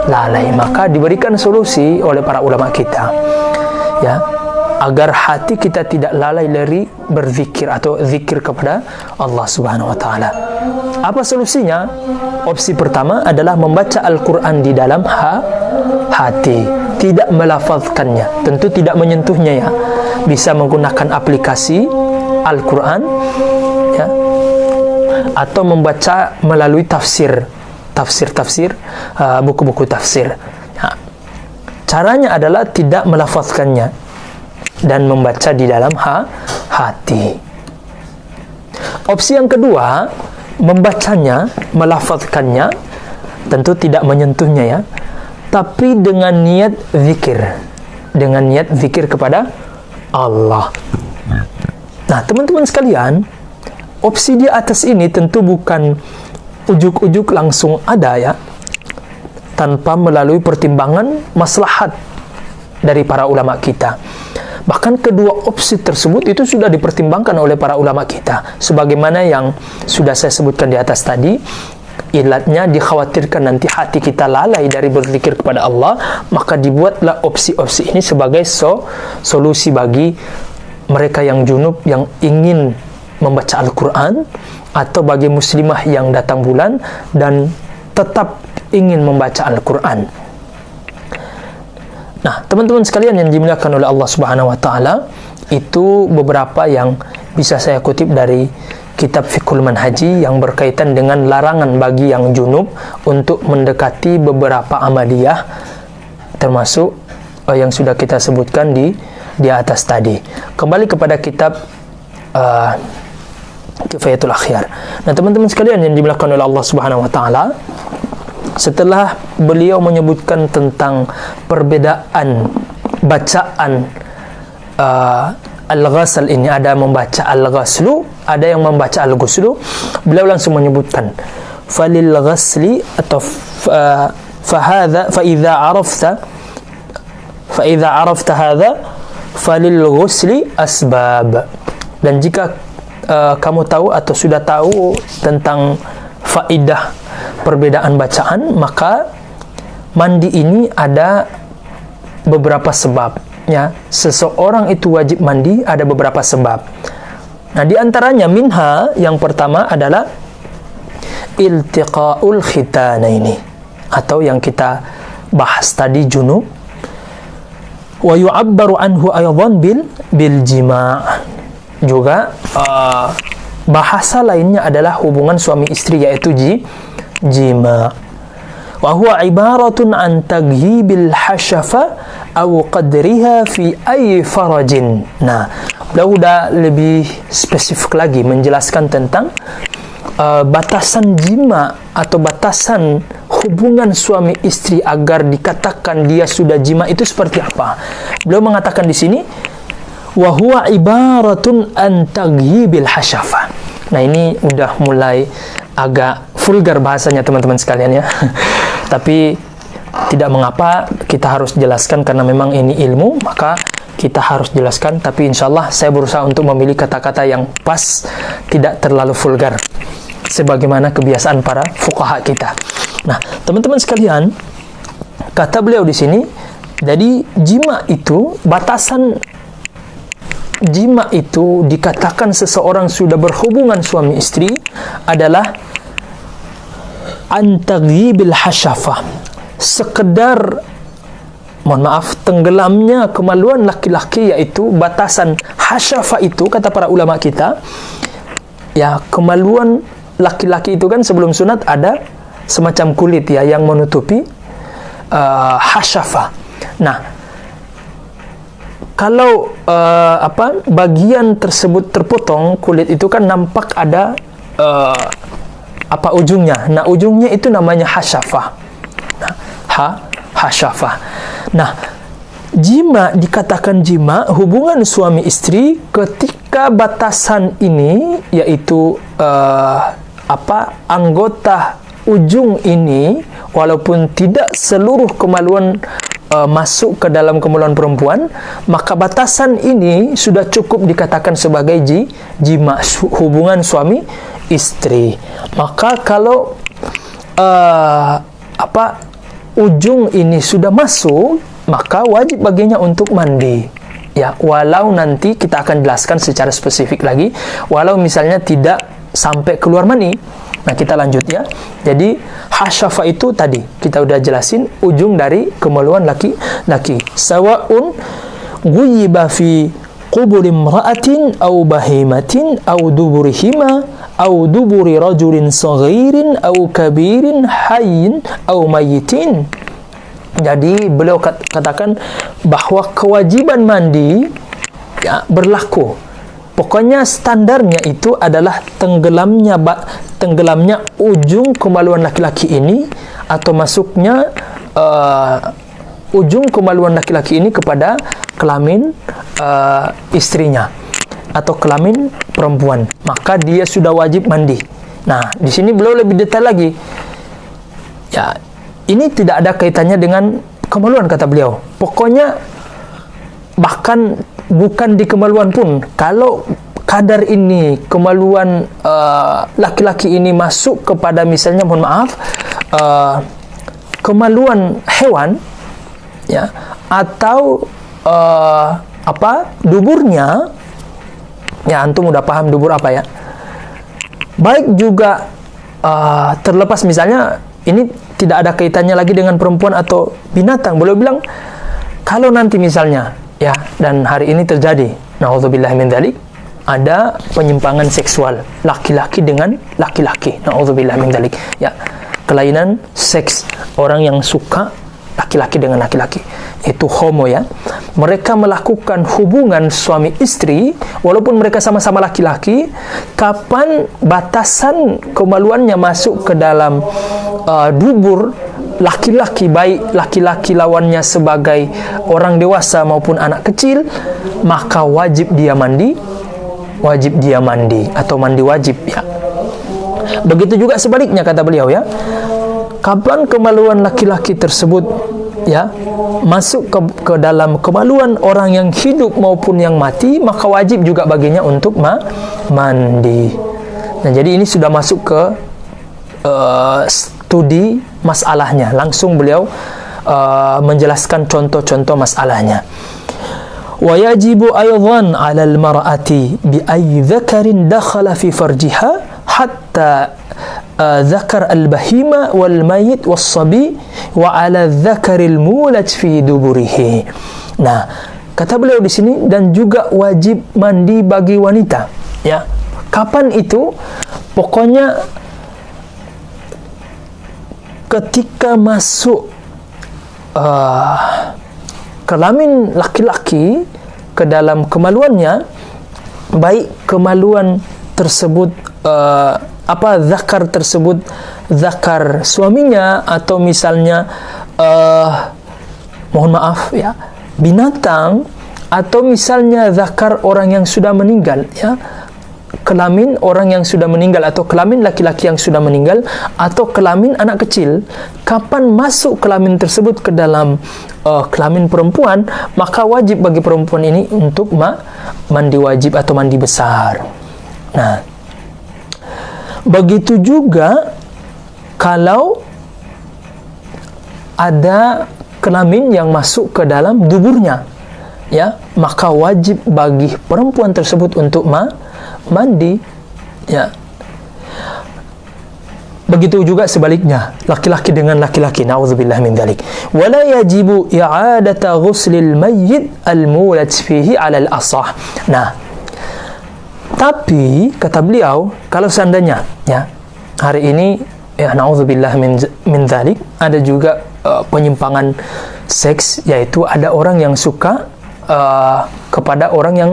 lalai. Maka diberikan solusi oleh para ulama kita, ya, agar hati kita tidak lalai dari berzikir atau zikir kepada Allah Subhanahu wa taala. Apa solusinya? Opsi pertama adalah membaca Al-Quran di dalam hati, tidak melafazkannya, tentu tidak menyentuhnya, ya. Bisa menggunakan aplikasi Al-Quran, ya, atau membaca melalui tafsir, buku-buku tafsir. Nah, caranya adalah tidak melafazkannya dan membaca di dalam hati. Opsi yang kedua, membacanya, melafazkannya, tentu tidak menyentuhnya, ya, tapi dengan niat zikir kepada Allah. Nah, teman-teman sekalian, opsi di atas ini tentu bukan ujuk-ujuk langsung ada, ya, tanpa melalui pertimbangan maslahat dari para ulama kita. Bahkan kedua opsi tersebut itu sudah dipertimbangkan oleh para ulama kita, sebagaimana yang sudah saya sebutkan di atas tadi. Ilatnya dikhawatirkan nanti hati kita lalai dari berzikir kepada Allah, maka dibuatlah opsi-opsi ini sebagai solusi bagi mereka yang junub yang ingin membaca Al-Quran, atau bagi muslimah yang datang bulan dan tetap ingin membaca Al-Quran. Nah, teman-teman sekalian yang dimuliakan oleh Allah Subhanahu wa taala, itu beberapa yang bisa saya kutip dari kitab Fiqhul Manhaji yang berkaitan dengan larangan bagi yang junub untuk mendekati beberapa amaliyah, termasuk yang sudah kita sebutkan di atas tadi. Kembali kepada kitab Kifayatul Akhyar. Nah, teman-teman sekalian yang dimuliakan oleh Allah Subhanahu wa taala, setelah beliau menyebutkan tentang perbedaan bacaan al-ghasl ini, ada membaca al-ghaslu, ada yang membaca al-ghuslu, beliau langsung menyebutkan falil ghasli atau fahadha fa idza arafta hadha falil ghusli asbab. Dan jika kamu tahu atau sudah tahu tentang faidah perbedaan bacaan, maka mandi ini ada beberapa sebab, ya. Seseorang itu wajib mandi ada beberapa sebab. Nah, di antaranya minha, yang pertama adalah iltiqaul khitanaini, atau yang kita bahas tadi junub. Wa yu'abbaru anhu aydan bil jima'. Juga bahasa lainnya adalah hubungan suami istri, yaitu jima'. Wa huwa ibaratun an taghibil hashafa aw qadriha fi ay farajin. Nah, beliau udah lebih spesifik lagi menjelaskan tentang batasan jima atau batasan hubungan suami istri agar dikatakan dia sudah jima itu seperti apa. Beliau mengatakan di sini wa huwa ibaratun an taghibil hashafa. Nah, ini udah mulai agak vulgar bahasanya teman-teman sekalian, ya. Tapi tidak mengapa, kita harus jelaskan karena memang ini ilmu, maka kita harus jelaskan. Tapi insya Allah saya berusaha untuk memilih kata-kata yang pas, tidak terlalu vulgar, sebagaimana kebiasaan para fuqaha kita. Nah, teman-teman sekalian, kata beliau di sini, jadi jima itu, batasan jima itu dikatakan seseorang sudah berhubungan suami istri adalah antaghibil hasyafah, sekedar, mohon maaf, tenggelamnya kemaluan laki-laki, yaitu batasan hasyafah itu, kata para ulama kita, ya, kemaluan laki-laki itu kan sebelum sunat ada semacam kulit, ya, yang menutupi hasyafah. Nah, kalau bagian tersebut terpotong, kulit itu kan nampak ada ujungnya. Nah, ujungnya itu namanya hasyafah. Nah, hasyafah. Nah, jima dikatakan jima, hubungan suami istri ketika batasan ini yaitu anggota ujung ini, walaupun tidak seluruh kemaluan masuk ke dalam kemaluan perempuan, maka batasan ini sudah cukup dikatakan sebagai jima, hubungan suami istri. Maka kalau ujung ini sudah masuk, maka wajib baginya untuk mandi. Ya, walau nanti kita akan jelaskan secara spesifik lagi, walau misalnya tidak sampai keluar mani. Nah, kita lanjut ya. Jadi hasyafa itu tadi kita udah jelasin ujung dari kemaluan laki-laki. Sawa'un ghuyiba fi quburi imra'atin aw bahimatin aw duburihima aw duburi rajulin saghirin aw kabirin hayyin aw mayyitin. Jadi beliau katakan bahwa kewajiban mandi ya berlaku. Pokoknya standarnya itu adalah tenggelamnya ujung kemaluan laki-laki ini atau masuknya ujung kemaluan laki-laki ini kepada kelamin istrinya atau kelamin perempuan, maka dia sudah wajib mandi. Nah, di sini beliau lebih detail lagi. Ya, ini tidak ada kaitannya dengan kemaluan kata beliau. Pokoknya bahkan bukan di kemaluan pun, kalau kadar ini kemaluan laki-laki ini masuk kepada misalnya kemaluan hewan ya, atau duburnya ya, antum udah paham dubur apa ya, baik juga terlepas misalnya ini tidak ada kaitannya lagi dengan perempuan atau binatang. Beliau bilang kalau nanti misalnya ya, dan hari ini terjadi, na'udzubillah min dzalik, ada penyimpangan seksual laki-laki dengan laki-laki, na'udzubillah min dzalik, ya, kelainan seks, orang yang suka laki-laki dengan laki-laki, itu homo ya, mereka melakukan hubungan suami istri walaupun mereka sama-sama laki-laki, kapan batasan kemaluannya masuk ke dalam dubur laki-laki, baik laki-laki lawannya sebagai orang dewasa maupun anak kecil, maka wajib dia mandi atau mandi wajib ya. Begitu juga sebaliknya kata beliau ya, kapan kemaluan laki-laki tersebut ya masuk ke dalam kemaluan orang yang hidup maupun yang mati, maka wajib juga baginya untuk mandi. Nah, jadi ini sudah masuk ke studi masalahnya, langsung beliau menjelaskan contoh-contoh masalahnya. Wa yajibu aydan 'ala al-mar'ati bi ayyi dhakarin dakhala fi farjiha hatta dhakar al-bahima wal mayyit was sabi wa 'ala dhakaril mulaj fi duburihi. Nah, kata beliau di sini, dan juga wajib mandi bagi wanita ya. Kapan itu? Pokoknya ketika masuk kelamin laki-laki ke dalam kemaluannya, baik kemaluan tersebut zakar tersebut zakar suaminya, atau misalnya mohon maaf ya, binatang, atau misalnya zakar orang yang sudah meninggal ya, kelamin orang yang sudah meninggal, atau kelamin laki-laki yang sudah meninggal, atau kelamin anak kecil. Kapan masuk kelamin tersebut ke dalam kelamin perempuan, maka wajib bagi perempuan ini untuk mandi wajib atau mandi besar. Nah, begitu juga kalau ada kelamin yang masuk ke dalam duburnya ya, maka wajib bagi perempuan tersebut untuk mandi ya. Begitu juga sebaliknya, laki-laki dengan laki-laki, na'udzubillah min dzalik. Wala yajibu i'adata ghuslil mayyit al-mulaj fihi 'ala al-asah. Nah, tapi kata beliau, kalau seandainya ya hari ini ya, na'udzubillah min dzalik, ada juga penyimpangan seks, yaitu ada orang yang suka kepada orang yang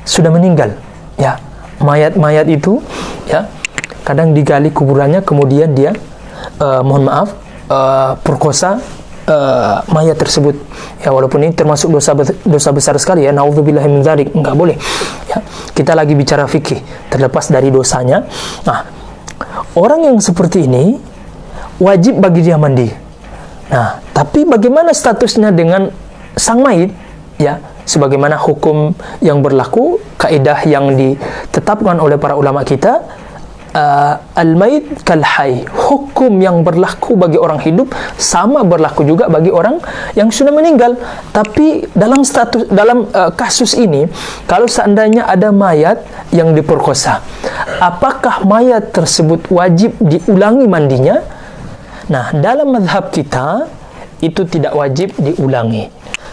sudah meninggal ya, mayat-mayat itu ya, kadang digali kuburannya, kemudian dia perkosa mayat tersebut. Ya, walaupun ini termasuk dosa besar sekali ya, naudzubillahi min dzalik, enggak boleh. Ya, kita lagi bicara fikih, terlepas dari dosanya. Nah, orang yang seperti ini wajib bagi dia mandi. Nah, tapi bagaimana statusnya dengan sang mayit? Ya, sebagaimana hukum yang berlaku, kaidah yang ditetapkan oleh para ulama kita, al-mayit kal hayy, hukum yang berlaku bagi orang hidup sama berlaku juga bagi orang yang sudah meninggal. Tapi dalam kasus ini, kalau seandainya ada mayat yang diperkosa, apakah mayat tersebut wajib diulangi mandinya? Nah, dalam mazhab kita itu tidak wajib diulangi,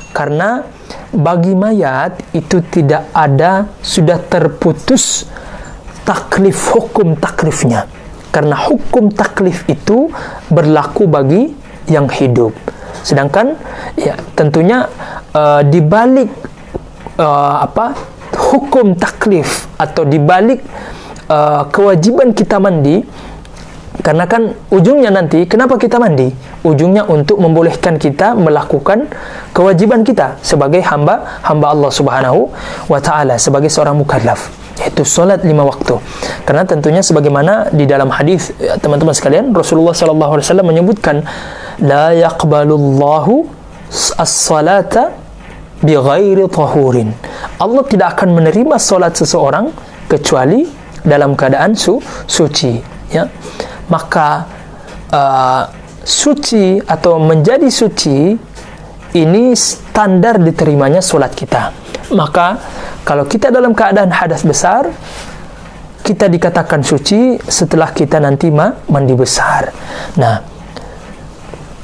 karena bagi mayat itu tidak ada, sudah terputus taklif, hukum taklifnya. Karena hukum taklif itu berlaku bagi yang hidup. Sedangkan ya tentunya di balik hukum taklif atau di balik kewajiban kita mandi, karena kan ujungnya nanti kenapa kita mandi? Ujungnya untuk membolehkan kita melakukan kewajiban kita sebagai hamba Allah Subhanahu wa taala, sebagai seorang mukallaf, yaitu salat 5 waktu. Karena tentunya sebagaimana di dalam hadis, teman-teman sekalian, Rasulullah sallallahu alaihi wasallam menyebutkan, la yaqbalullahu as-salata bighairi tahurin. Allah tidak akan menerima salat seseorang kecuali dalam keadaan suci, ya. Maka suci atau menjadi suci ini standar diterimanya salat kita. Maka kalau kita dalam keadaan hadas besar, kita dikatakan suci setelah kita nanti mandi besar. Nah,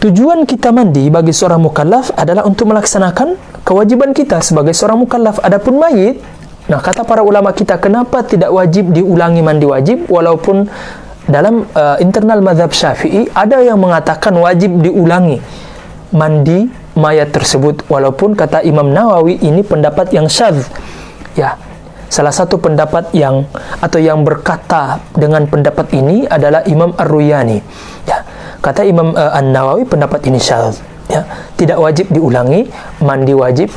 tujuan kita mandi bagi seorang mukallaf adalah untuk melaksanakan kewajiban kita sebagai seorang mukallaf. Adapun mayit, nah kata para ulama kita, kenapa tidak wajib diulangi mandi wajib? Walaupun dalam internal mazhab Syafi'i ada yang mengatakan wajib diulangi mandi mayat tersebut, walaupun kata Imam Nawawi ini pendapat yang syadz. Ya, salah satu pendapat yang berkata dengan pendapat ini adalah Imam Ar-Ruyani. Ya, kata Imam An-Nawawi pendapat ini syadz. Ya, tidak wajib diulangi mandi wajib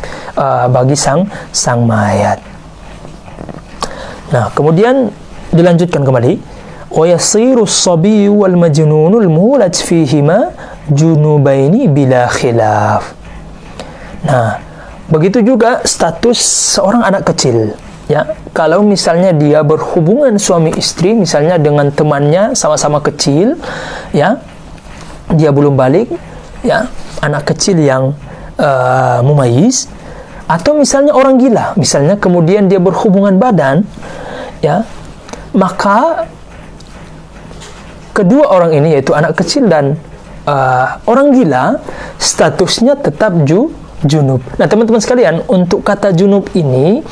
bagi sang mayat. Nah, kemudian dilanjutkan kembali, wa yasiru as-sabiyyu wal majnunul mulaj fihima junubaini bila khilaf. Nah, begitu juga status seorang anak kecil. Ya, kalau misalnya dia berhubungan suami istri misalnya dengan temannya sama-sama kecil, ya, dia belum balik, ya, anak kecil yang mumayyiz, atau misalnya orang gila, misalnya kemudian dia berhubungan badan, ya, maka kedua orang ini, yaitu anak kecil dan orang gila, statusnya tetap junub. Nah, teman-teman sekalian, untuk kata junub ini,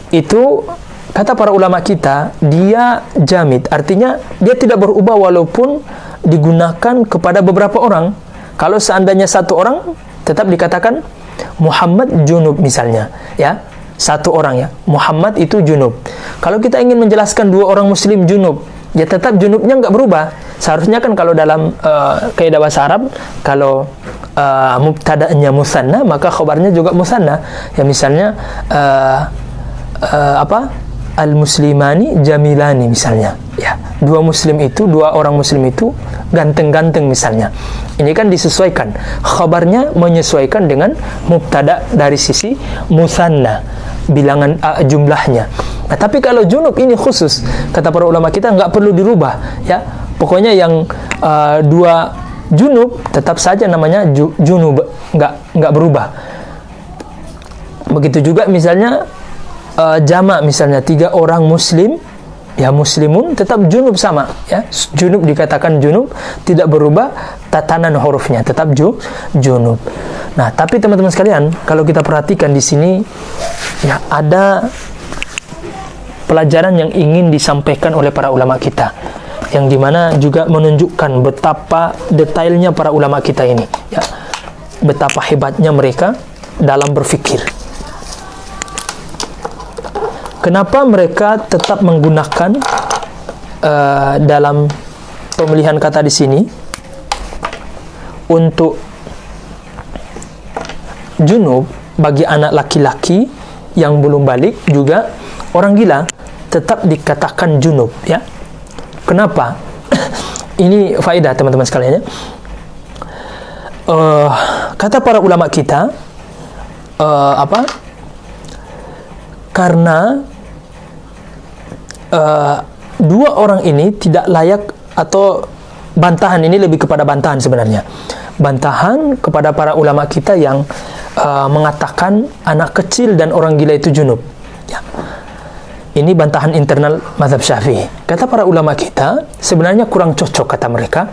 itu kata para ulama kita, dia jamid, artinya dia tidak berubah walaupun digunakan kepada beberapa orang. Kalau seandainya satu orang, tetap dikatakan Muhammad junub misalnya, ya, satu orang, ya, Muhammad itu junub. Kalau kita ingin menjelaskan dua orang muslim junub, ya tetap junubnya nggak berubah. Seharusnya kan kalau dalam kaidah bahasa Arab, kalau mubtada'nya musanna, maka khabarnya juga musanna. Ya, misalnya al-muslimani jamilani misalnya. Ya, dua orang muslim itu ganteng-ganteng misalnya. Ini kan disesuaikan. Khabarnya menyesuaikan dengan mubtada dari sisi musanna, bilangan jumlahnya. Nah, tapi kalau junub ini khusus, kata para ulama kita nggak perlu dirubah, ya. Pokoknya yang dua junub tetap saja namanya junub, nggak berubah. Begitu juga misalnya jamak, misalnya 3 orang muslim, ya, muslimun, tetap junub sama, ya. Junub dikatakan junub, tidak berubah tatanan hurufnya, tetap junub. Nah, tapi teman-teman sekalian, kalau kita perhatikan di sini, ya, ada pelajaran yang ingin disampaikan oleh para ulama kita, yang dimana juga menunjukkan betapa detailnya para ulama kita ini, ya, betapa hebatnya mereka dalam berfikir. Kenapa mereka tetap menggunakan dalam pemilihan kata di sini untuk junub bagi anak laki-laki yang belum balik, juga orang gila tetap dikatakan junub, ya. Kenapa? Ini faedah teman-teman sekalian, ya. Kata para ulama kita, karena dua orang ini tidak layak, atau bantahan ini lebih kepada bantahan sebenarnya, bantahan kepada para ulama kita yang mengatakan anak kecil dan orang gila itu junub, ya. Ini bantahan internal mazhab Syafi'i. Kata para ulama kita, sebenarnya kurang cocok, kata mereka,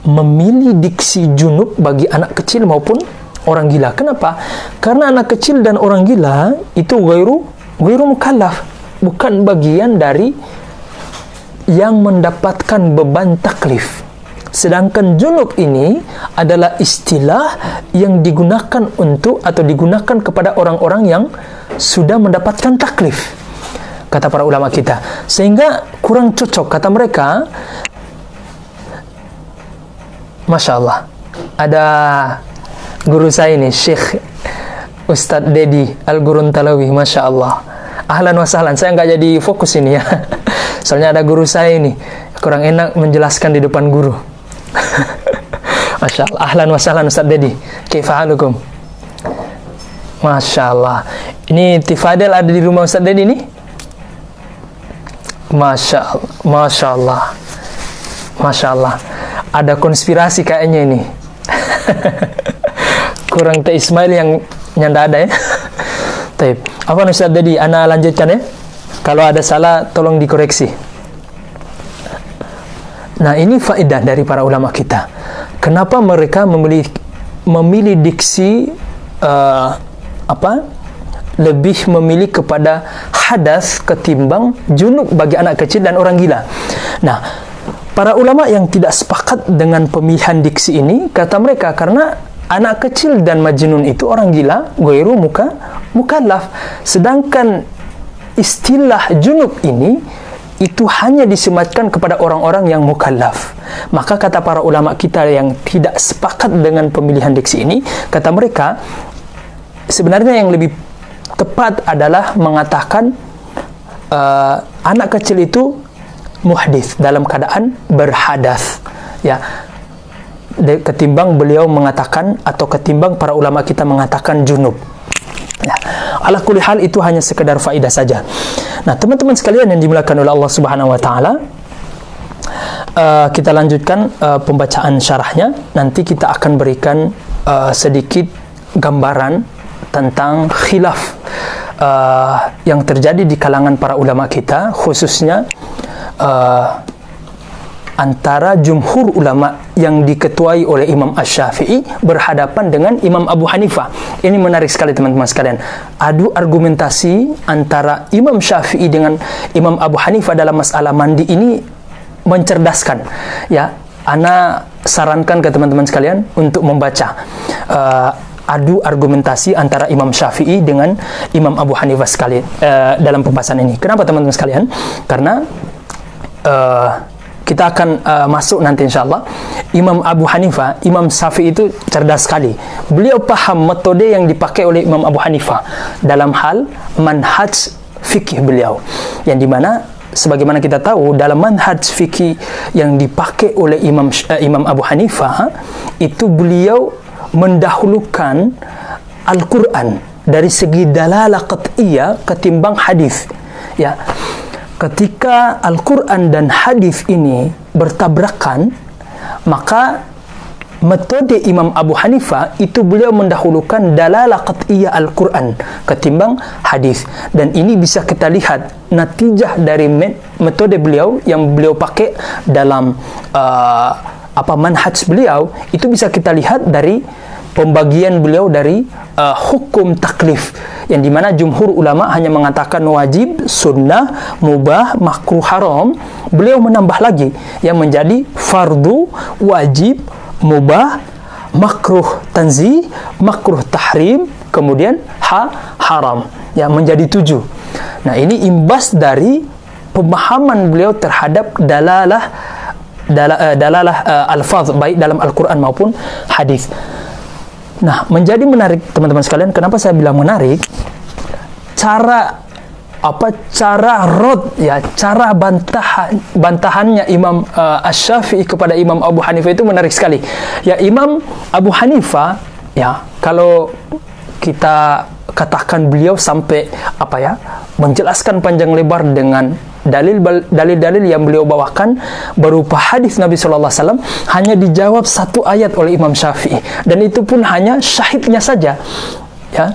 memilih diksi junub bagi anak kecil maupun orang gila. Kenapa? Karena anak kecil dan orang gila itu ghairu mukallaf, bukan bagian dari yang mendapatkan beban taklif. Sedangkan junub ini adalah istilah yang digunakan untuk, atau digunakan kepada orang-orang yang sudah mendapatkan taklif, kata para ulama kita. Sehingga kurang cocok, kata mereka. Masya Allah, ada guru saya ini, Syekh Ustadz Dedi Al-Guruntalawi, Masya Allah. Ahlan wa sahlan, saya nggak jadi fokus ini, ya. Soalnya ada guru saya ini, kurang enak menjelaskan di depan guru. Masya Allah. Ahlan wa sahlan Ustadz Dedi, kaifa halukum? Masya Allah. Ini Tifadel ada di rumah Ustadz Dedi nih? Masya Allah, Masya Allah, Masya Allah. Ada konspirasi kayaknya ini. Kurang Teh Ismail yang nyanda ada, ya. Taib. Apa Ustaz Dedi? Ana lanjutkan, ya. Kalau ada salah tolong dikoreksi. Nah, ini faedah dari para ulama kita. Kenapa mereka memilih diksi lebih memilih kepada hadas ketimbang junub bagi anak kecil dan orang gila. Nah, para ulama yang tidak sepakat dengan pemilihan diksi ini, kata mereka, karena anak kecil dan majnun itu orang gila, ghairu mukallaf. Sedangkan istilah junub ini itu hanya disematkan kepada orang-orang yang mukallaf. Maka kata para ulama kita yang tidak sepakat dengan pemilihan diksi ini, kata mereka, sebenarnya yang lebih tepat adalah mengatakan anak kecil itu muhdits, dalam keadaan berhadas, ya, ketimbang beliau mengatakan, atau ketimbang para ulama kita mengatakan junub, ya. Ala kulli hal, itu hanya sekedar faedah saja. Nah, teman-teman sekalian yang dimuliakan oleh Allah Subhanahu wa taala, kita lanjutkan pembacaan syarahnya. Nanti kita akan berikan sedikit gambaran tentang khilaf yang terjadi di kalangan para ulama kita, khususnya antara jumhur ulama yang diketuai oleh Imam Asy-Syafi'i berhadapan dengan Imam Abu Hanifah. Ini menarik sekali teman-teman sekalian. Adu argumentasi antara Imam Syafi'i dengan Imam Abu Hanifah dalam masalah mandi ini mencerdaskan, ya. Ana sarankan ke teman-teman sekalian untuk membaca adu argumentasi antara Imam Syafi'i dengan Imam Abu Hanifah sekali dalam pembahasan ini. Kenapa teman-teman sekalian? Karena kita akan masuk nanti insyaAllah. Imam Abu Hanifah, Imam Syafi'i itu cerdas sekali. Beliau paham metode yang dipakai oleh Imam Abu Hanifah dalam hal manhaj fikih beliau, yang dimana sebagaimana kita tahu dalam manhaj fikih yang dipakai oleh Imam Abu Hanifah, itu beliau mendahulukan Al-Quran dari segi dalalah qat'iyah ketimbang hadis, ya. Ketika Al-Quran dan hadis ini bertabrakan, maka metode Imam Abu Hanifah itu beliau mendahulukan dalalah qat'iyah Al-Quran ketimbang hadis. Dan ini bisa kita lihat natijah dari metode beliau yang beliau pakai dalam manhaj beliau, itu bisa kita lihat dari pembagian beliau dari hukum taklif, yang dimana jumhur ulama hanya mengatakan wajib, sunnah, mubah, makruh, haram. Beliau menambah lagi yang menjadi fardu, wajib, mubah, makruh tanzih, makruh tahrim, kemudian haram, ya, menjadi 7. Nah, ini imbas dari pemahaman beliau terhadap dalalah alfaz baik dalam Al-Quran maupun hadis. Nah, menjadi menarik teman-teman sekalian, kenapa saya bilang menarik? Cara bantahannya Imam Asy-Syafi'i kepada Imam Abu Hanifah itu menarik sekali. Ya, Imam Abu Hanifah, ya, kalau kita katakan beliau sampai menjelaskan panjang lebar dengan dalil-dalil yang beliau bawakan berupa hadis Nabi sallallahu alaihi wasallam, hanya dijawab satu ayat oleh Imam Syafi'i, dan itu pun hanya syahidnya saja, ya,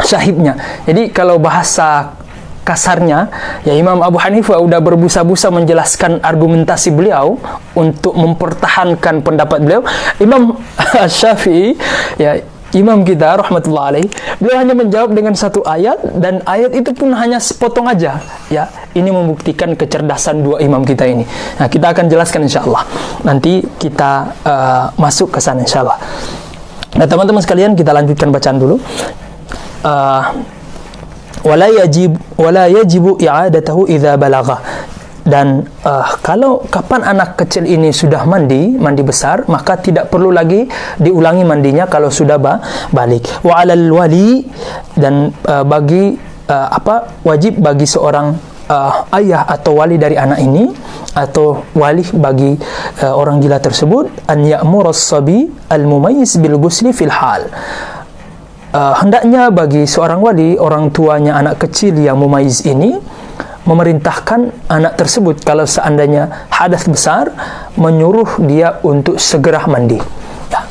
syahidnya. Jadi kalau bahasa kasarnya, ya, Imam Abu Hanifah udah berbusa-busa menjelaskan argumentasi beliau untuk mempertahankan pendapat beliau. Imam Syafi'i, ya, imam kita rahmatullah alaih, beliau hanya menjawab dengan satu ayat, dan ayat itu pun hanya sepotong aja, ya. Ini membuktikan kecerdasan dua imam kita ini. Nah, kita akan jelaskan insyaallah. Nanti kita masuk ke sana insyaallah. Nah, teman-teman sekalian, kita lanjutkan bacaan dulu. Wala yajibu i'adatahu idza balagha. Dan kalau kapan anak kecil ini sudah mandi besar, maka tidak perlu lagi diulangi mandinya kalau sudah balik. Wa 'alal wali, dan wajib bagi seorang ayah atau wali dari anak ini, atau wali bagi orang gila tersebut, an ya'mura as-sabi al-mumayyiz bil ghusli fil hal. Hendaknya bagi seorang wali, orang tuanya anak kecil yang mumayyiz ini, memerintahkan anak tersebut kalau seandainya hadas besar, menyuruh dia untuk segera mandi, ya.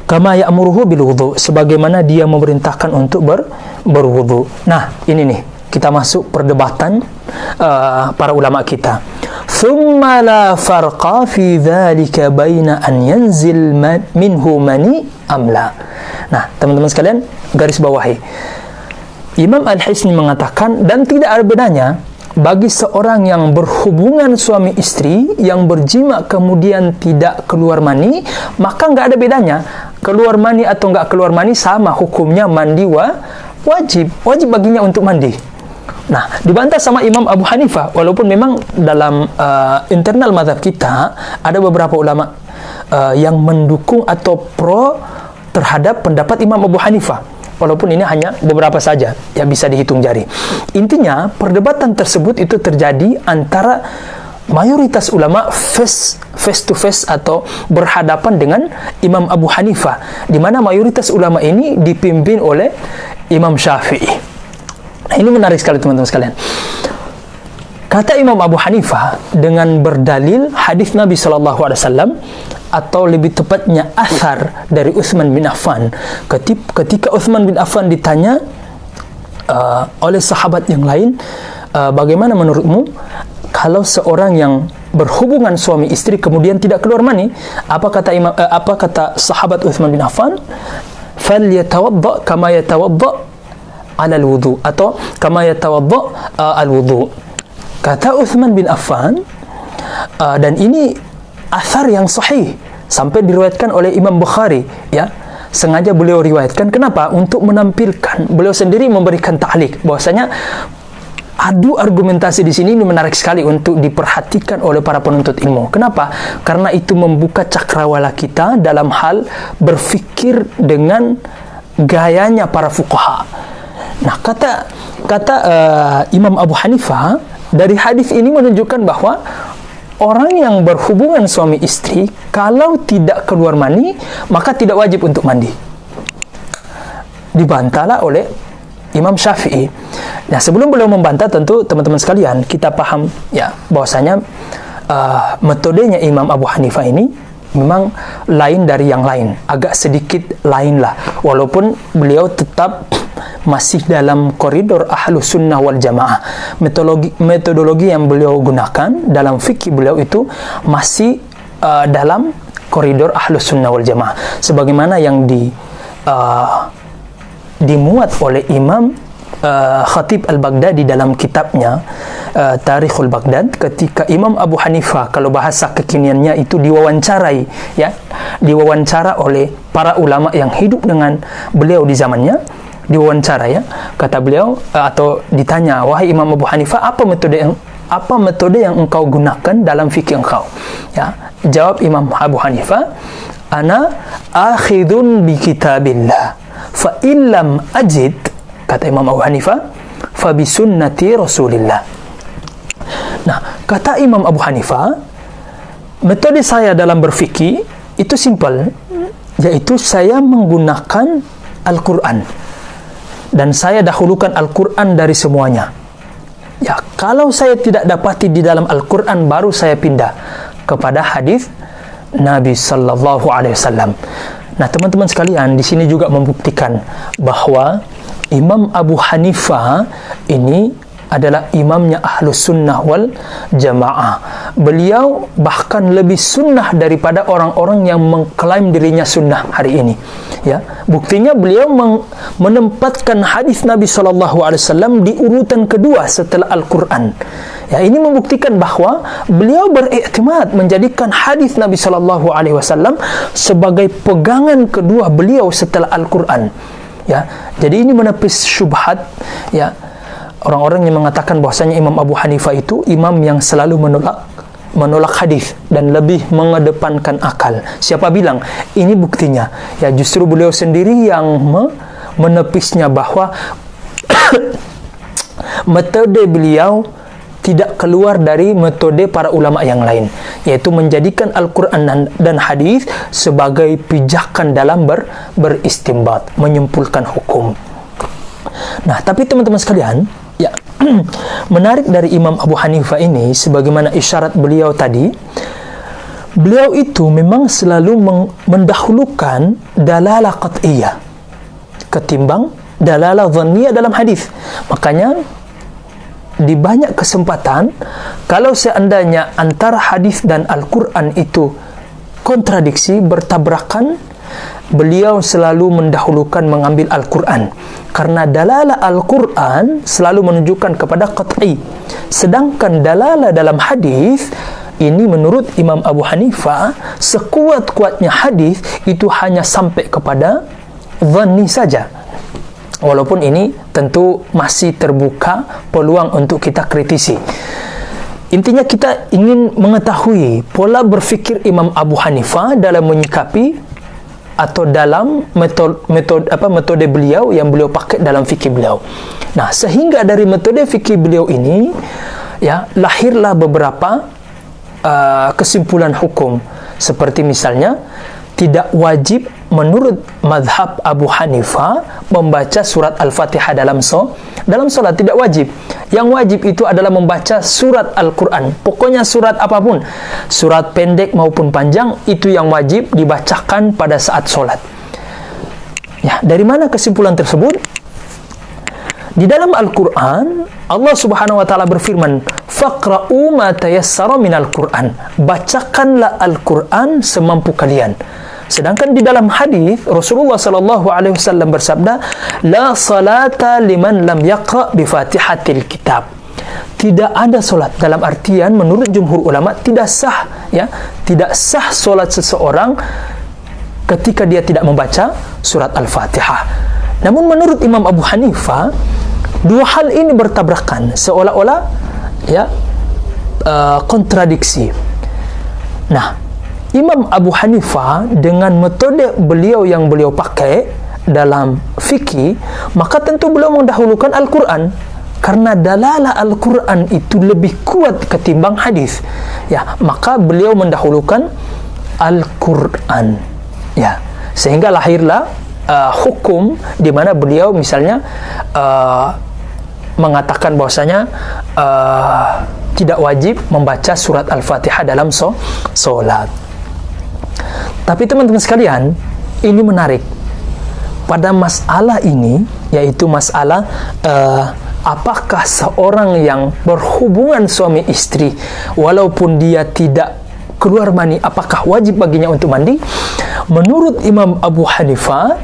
Kama ya'muruhu bil wudhu, sebagaimana dia memerintahkan untuk berwudu. Nah, ini nih, kita masuk perdebatan para ulama kita. Thumma la farqa fi dzalika baina an yanzil minhu mani amla. Nah, teman-teman sekalian, garis bawahi. Imam Al-Hisni mengatakan, dan tidak ada bedanya bagi seorang yang berhubungan suami istri, yang berjima kemudian tidak keluar mani, maka nggak ada bedanya. Keluar mani atau nggak keluar mani sama hukumnya, mandi wajib baginya untuk mandi. Nah, dibantah sama Imam Abu Hanifah, walaupun memang dalam internal mazhab kita ada beberapa ulama yang mendukung atau pro terhadap pendapat Imam Abu Hanifah, walaupun ini hanya beberapa saja, ya, bisa dihitung jari. Intinya, perdebatan tersebut itu terjadi antara mayoritas ulama face to face atau berhadapan dengan Imam Abu Hanifah, di mana mayoritas ulama ini dipimpin oleh Imam Syafi'i. Nah, ini menarik sekali teman-teman sekalian. Kata Imam Abu Hanifah dengan berdalil hadis Nabi sallallahu alaihi wasallam, atau lebih tepatnya athar dari Utsman bin Affan. Ketika Utsman bin Affan ditanya oleh sahabat yang lain, bagaimana menurutmu kalau seorang yang berhubungan suami istri kemudian tidak keluar mani? Apa kata sahabat Utsman bin Affan? Falyatawadda kama yatawadda ala al-wudu, atau kama yatawadda al-wudu. Kata Utsman bin Affan, dan ini athar yang sahih sampai diriwayatkan oleh Imam Bukhari, ya. Sengaja beliau riwayatkan, kenapa? Untuk menampilkan, beliau sendiri memberikan ta'liq bahwasanya adu argumentasi di sini ini menarik sekali untuk diperhatikan oleh para penuntut ilmu. Kenapa? Karena itu membuka cakrawala kita dalam hal berfikir dengan gayanya para fuqaha. Nah, kata Imam Abu Hanifah dari hadis ini menunjukkan bahwa orang yang berhubungan suami istri kalau tidak keluar mani, maka tidak wajib untuk mandi. Dibantahlah oleh Imam Syafi'i. Nah, sebelum beliau membantah, tentu teman-teman sekalian kita paham, ya, bahwasanya metodenya Imam Abu Hanifah ini memang lain dari yang lain, agak sedikit lain lah, walaupun beliau tetap masih dalam koridor Ahlus Sunnah wal Jamaah. Metodologi yang beliau gunakan dalam fikih beliau itu masih dalam koridor Ahlus Sunnah wal Jamaah, sebagaimana yang dimuat oleh Imam Khatib Al-Baghdadi dalam kitabnya Tarikhul Baghdad, ketika Imam Abu Hanifah, kalau bahasa kekiniannya itu diwawancarai, ya, diwawancara oleh para ulama yang hidup dengan beliau di zamannya, diwawancara, ya, kata beliau atau ditanya, wahai Imam Abu Hanifah, apa metode yang engkau gunakan dalam fikih engkau? Ya, jawab Imam Abu Hanifah, ana akhidun bi kitabillah fa illam ajid, kata Imam Abu Hanifah, fa bi sunnati Rasulillah. Nah, kata Imam Abu Hanifah, metode saya dalam berfikir itu simple, yaitu saya menggunakan Al-Quran dan saya dahulukan Al-Quran dari semuanya. Ya, kalau saya tidak dapati di dalam Al-Quran, baru saya pindah kepada hadis Nabi sallallahu alaihi wasallam. Nah, teman-teman sekalian, di sini juga membuktikan bahwa Imam Abu Hanifah ini adalah imamnya Ahlus Sunnah wal Jamaah. Beliau bahkan lebih sunnah daripada orang-orang yang mengklaim dirinya sunnah hari ini. Ya, buktinya beliau menempatkan hadis Nabi SAW di urutan kedua setelah Al-Quran. Ya, ini membuktikan bahwa beliau beriktimad menjadikan hadis Nabi SAW sebagai pegangan kedua beliau setelah Al-Quran. Ya, jadi ini menepis syubhat, ya, orang-orang yang mengatakan bahwasanya Imam Abu Hanifah itu imam yang selalu menolak hadis dan lebih mengedepankan akal. Siapa bilang? Ini buktinya. Ya, justru beliau sendiri yang menepisnya bahwa metode beliau tidak keluar dari metode para ulama yang lain, yaitu menjadikan Al-Quran dan hadis sebagai pijakan dalam beristimbat, menyimpulkan hukum. Nah, tapi teman-teman sekalian, ya, menarik dari Imam Abu Hanifah ini, sebagaimana isyarat beliau tadi, beliau itu memang selalu mendahulukan dalalah qat'iyah ketimbang dalalah dhanniyah dalam hadis. Makanya di banyak kesempatan, kalau seandainya antara hadis dan Al-Quran itu kontradiksi, bertabrakan, beliau selalu mendahulukan mengambil Al-Quran, karena dalalah Al-Quran selalu menunjukkan kepada qat'i, sedangkan dalalah dalam hadis ini menurut Imam Abu Hanifah, sekuat-kuatnya hadis itu hanya sampai kepada dhanni saja. Walaupun ini tentu masih terbuka peluang untuk kita kritisi. Intinya kita ingin mengetahui pola berfikir Imam Abu Hanifah dalam menyikapi atau dalam metode beliau yang beliau pakai dalam fikih beliau. Nah, sehingga dari metode fikih beliau ini, ya, lahirlah beberapa kesimpulan hukum, seperti misalnya tidak wajib menurut mazhab Abu Hanifah membaca surat Al-Fatihah dalam solat, tidak wajib. Yang wajib itu adalah membaca surat Al-Quran. Pokoknya surat apapun, surat pendek maupun panjang, itu yang wajib dibacakan pada saat solat. Ya, dari mana kesimpulan tersebut? Di dalam Al-Quran, Allah Subhanahu wa taala berfirman, "Faqra'u ma tayassara minal Qur'an." Bacakanlah Al-Quran semampu kalian. Sedangkan di dalam hadis Rasulullah sallallahu alaihi wasallam bersabda, "La salata liman lam yaqra bi Fatihatil Kitab." Tidak ada solat, dalam artian menurut jumhur ulama tidak sah, ya, tidak sah solat seseorang ketika dia tidak membaca surat Al-Fatihah. Namun menurut Imam Abu Hanifah, dua hal ini bertabrakan, seolah-olah, ya, kontradiksi. Nah, Imam Abu Hanifah dengan metode beliau yang beliau pakai dalam fikih, maka tentu beliau mendahulukan Al-Quran, karena dalalah Al-Quran itu lebih kuat ketimbang hadis. Ya, maka beliau mendahulukan Al-Quran. Ya, sehingga lahirlah hukum di mana beliau misalnya mengatakan bahwasanya tidak wajib membaca surat Al-Fatihah dalam solat. Tapi teman-teman sekalian, ini menarik. Pada masalah ini, yaitu masalah apakah seorang yang berhubungan suami istri, walaupun dia tidak keluar mani, apakah wajib baginya untuk mandi? Menurut Imam Abu Hanifah,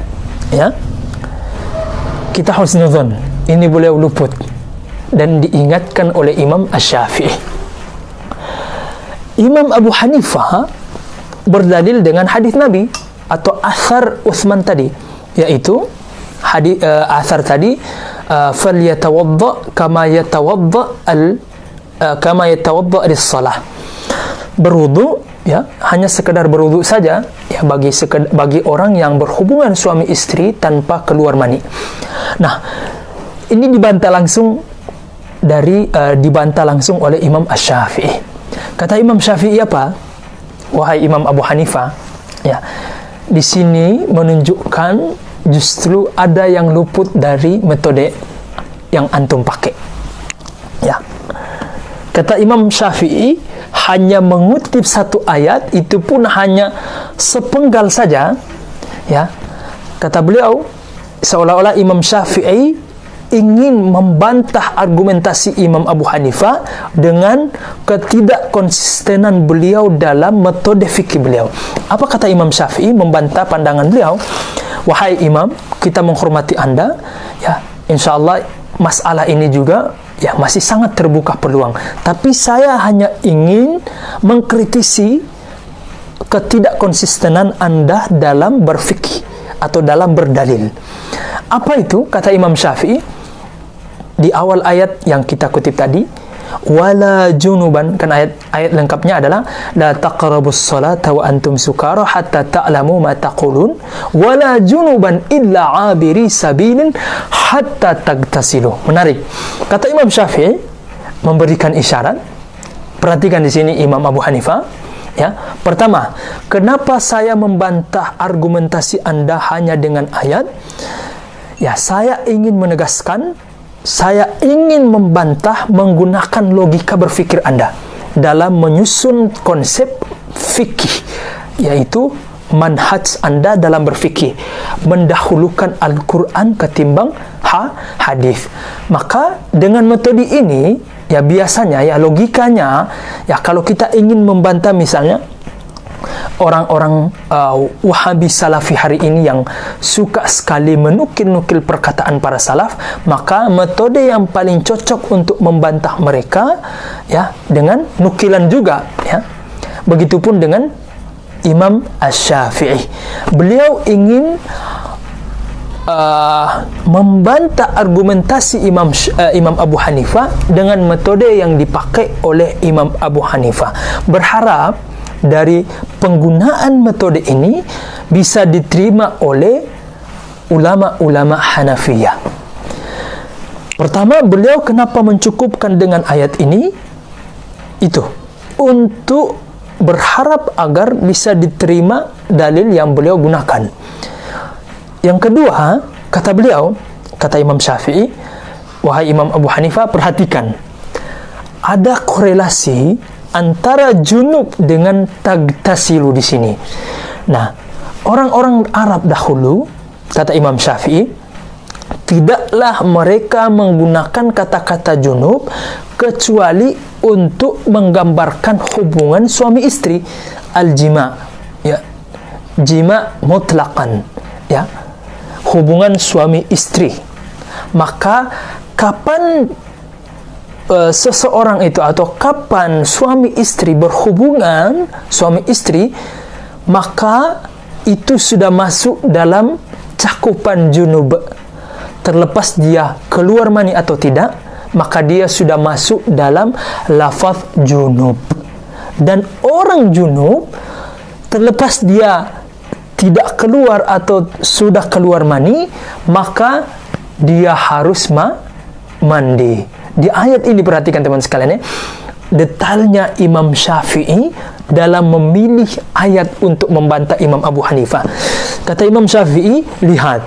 ya, kita husnudzon, ini beliau luput, dan diingatkan oleh Imam Asy-Syafi'i. Imam Abu Hanifah berdalil dengan hadis Nabi atau asar Utsman tadi, yaitu hadis asar tadi, falyatawadda kama yatawadda lis-shalah. Berwudu, ya, hanya sekedar berwudu saja ya bagi orang yang berhubungan suami istri tanpa keluar mani. Nah, ini dibantah langsung oleh Imam Asy-Syafi'i. Kata Imam Syafi'i apa? Wahai Imam Abu Hanifah, ya, di sini menunjukkan justru ada yang luput dari metode yang antum pakai. Ya. Kata Imam Syafi'i hanya mengutip satu ayat, itu pun hanya sepenggal saja. Ya. Kata beliau, seolah-olah Imam Syafi'i ingin membantah argumentasi Imam Abu Hanifah dengan ketidakkonsistenan beliau dalam metode fikih beliau. Apa kata Imam Syafi'i membantah pandangan beliau? Wahai Imam, kita menghormati Anda, ya, insyaallah masalah ini juga ya masih sangat terbuka peluang. Tapi saya hanya ingin mengkritisi ketidakkonsistenan Anda dalam berfikih atau dalam berdalil. Apa itu? Kata Imam Syafi'i di awal ayat yang kita kutip tadi, wala junuban, kan ayat lengkapnya adalah la taqrabus salata wa antum sukara hatta ta'lamu ma taqulun wala junuban illa abiri sabilin hatta tagtasilu. Menarik. Kata Imam Syafi'i memberikan isyarat. Perhatikan di sini Imam Abu Hanifah, ya. Pertama, kenapa saya membantah argumentasi Anda hanya dengan ayat? Ya, saya ingin menegaskan, saya ingin membantah menggunakan logika berfikir Anda dalam menyusun konsep fikih, yaitu manhaj Anda dalam berfikih, mendahulukan Al-Quran ketimbang hadis. Maka dengan metode ini, ya biasanya, ya logikanya, ya kalau kita ingin membantah misalnya orang-orang Wahabi Salafi hari ini yang suka sekali menukil-nukil perkataan para salaf, maka metode yang paling cocok untuk membantah mereka, ya, dengan nukilan juga, ya. Begitupun dengan Imam Asy-Syafi'i. Beliau ingin membantah argumentasi Imam Abu Hanifah dengan metode yang dipakai oleh Imam Abu Hanifah, berharap dari penggunaan metode ini bisa diterima oleh ulama-ulama Hanafiyah. Pertama, beliau kenapa mencukupkan dengan ayat ini? Itu untuk berharap agar bisa diterima dalil yang beliau gunakan. Yang kedua, kata beliau, kata Imam Syafi'i, wahai Imam Abu Hanifah, perhatikan, ada korelasi antara junub dengan tagtasilu di sini. Nah, orang-orang Arab dahulu, kata Imam Syafi'i, tidaklah mereka menggunakan kata-kata junub kecuali untuk menggambarkan hubungan suami istri, al-jima, ya, jima mutlaqan, ya, hubungan suami istri. Maka kapan seseorang itu, atau kapan suami istri berhubungan suami istri, maka itu sudah masuk dalam cakupan junub. Terlepas dia keluar mani atau tidak, maka dia sudah masuk dalam lafaz junub. Dan orang junub, terlepas dia tidak keluar atau sudah keluar mani, maka dia harus mandi. Di ayat ini perhatikan teman sekalian, ya, detailnya Imam Syafi'i dalam memilih ayat untuk membantah Imam Abu Hanifah. Kata Imam Syafi'i, lihat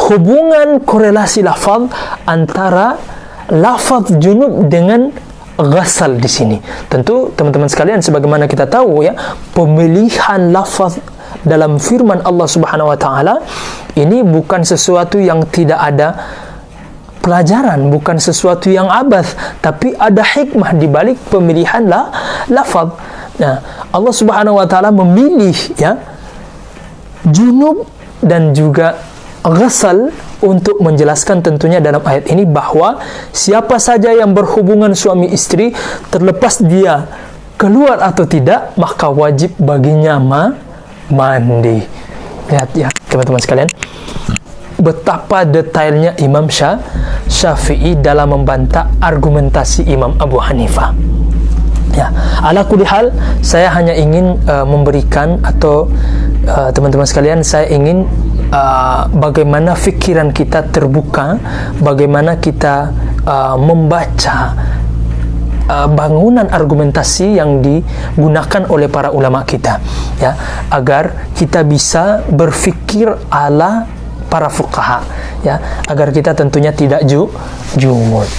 hubungan korelasi lafaz antara lafaz junub dengan ghasal di sini. Tentu teman-teman sekalian, sebagaimana kita tahu, ya, pemilihan lafaz dalam firman Allah Subhanahu wa taala ini bukan sesuatu yang tidak ada pelajaran, bukan sesuatu yang abath, tapi ada hikmah di balik pemilihan lafaz. Nah, Allah Subhanahu wa taala memilih, ya, junub dan juga ghasal untuk menjelaskan tentunya dalam ayat ini bahwa siapa saja yang berhubungan suami istri, terlepas dia keluar atau tidak, maka wajib baginya mandi. Lihat, ya, teman-teman sekalian, betapa detailnya Imam Syafi'i dalam membantah argumentasi Imam Abu Hanifah. Ya, ala kulli hal, saya hanya ingin memberikan atau teman-teman sekalian, saya ingin bagaimana fikiran kita terbuka, bagaimana kita membaca bangunan argumentasi yang digunakan oleh para ulama kita, ya, agar kita bisa berfikir ala para fuqaha, ya, agar kita tentunya tidak jumud.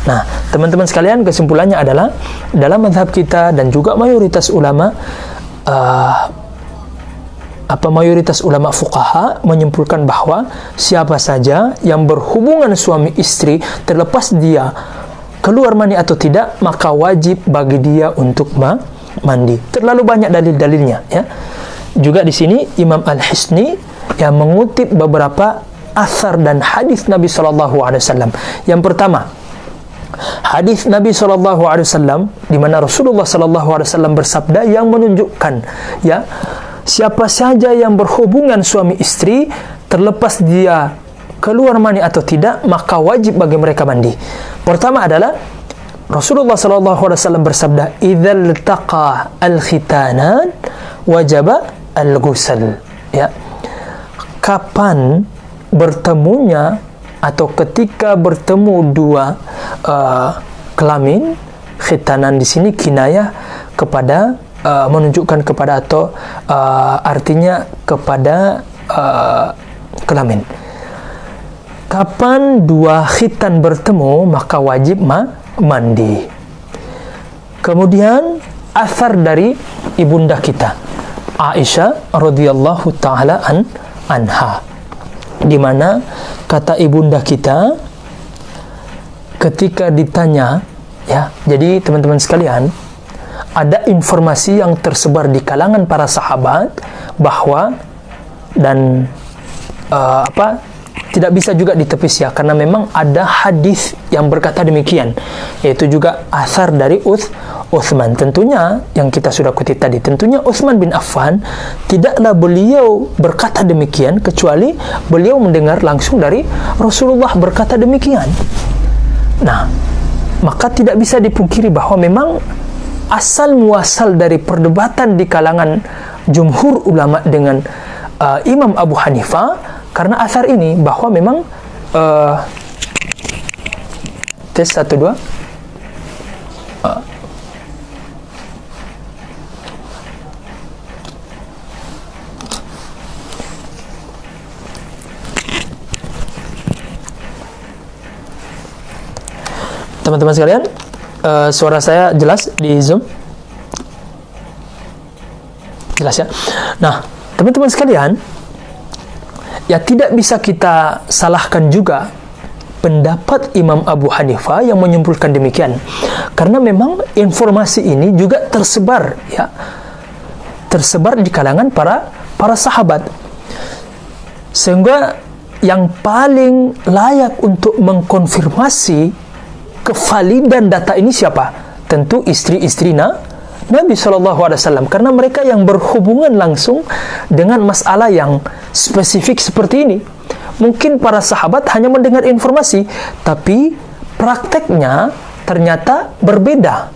Nah, teman-teman sekalian, kesimpulannya adalah dalam mazhab kita dan juga mayoritas ulama mayoritas ulama fuqaha menyimpulkan bahwa siapa saja yang berhubungan suami istri terlepas dia keluar mani atau tidak, maka wajib bagi dia untuk mandi. Terlalu banyak dalil-dalilnya, ya. Juga di sini Imam Al-Hisni yang mengutip beberapa asar dan hadis Nabi SAW. Yang pertama, hadis Nabi SAW di mana Rasulullah SAW bersabda yang menunjukkan, ya, siapa saja yang berhubungan suami istri terlepas dia keluar mani atau tidak, maka wajib bagi mereka mandi. Pertama adalah Rasulullah SAW bersabda, "Idzal taqa al-khitanan wajaba al-ghusl." Ya. Kapan bertemunya atau ketika bertemu dua kelamin, khitanan di sini kinayah kepada menunjukkan kepada atau artinya kepada kelamin. Kapan dua khitan bertemu, maka wajib mandi. Kemudian asar dari ibunda kita Aisyah radhiyallahu taala anha, di mana kata ibunda kita ketika ditanya, ya, jadi teman-teman sekalian, ada informasi yang tersebar di kalangan para sahabat bahwa dan tidak bisa juga ditepis, ya, karena memang ada hadis yang berkata demikian, yaitu juga asar dari Utsman. Tentunya yang kita sudah kutip tadi, tentunya Utsman bin Affan tidaklah beliau berkata demikian kecuali beliau mendengar langsung dari Rasulullah berkata demikian. Nah, maka tidak bisa dipungkiri bahwa memang asal muasal dari perdebatan di kalangan jumhur ulama dengan Imam Abu Hanifah karena asar ini, bahwa memang tes 1 2 teman-teman sekalian, suara saya jelas di Zoom? Jelas, ya? Nah, teman-teman sekalian, ya, tidak bisa kita salahkan juga pendapat Imam Abu Hanifah yang menyimpulkan demikian, karena memang informasi ini juga tersebar, ya, tersebar di kalangan para sahabat, sehingga yang paling layak untuk mengkonfirmasi kevalidan data ini siapa? Tentu istri-istri Nabi SAW, karena mereka yang berhubungan langsung dengan masalah yang spesifik seperti ini. Mungkin para sahabat hanya mendengar informasi, tapi prakteknya ternyata berbeda.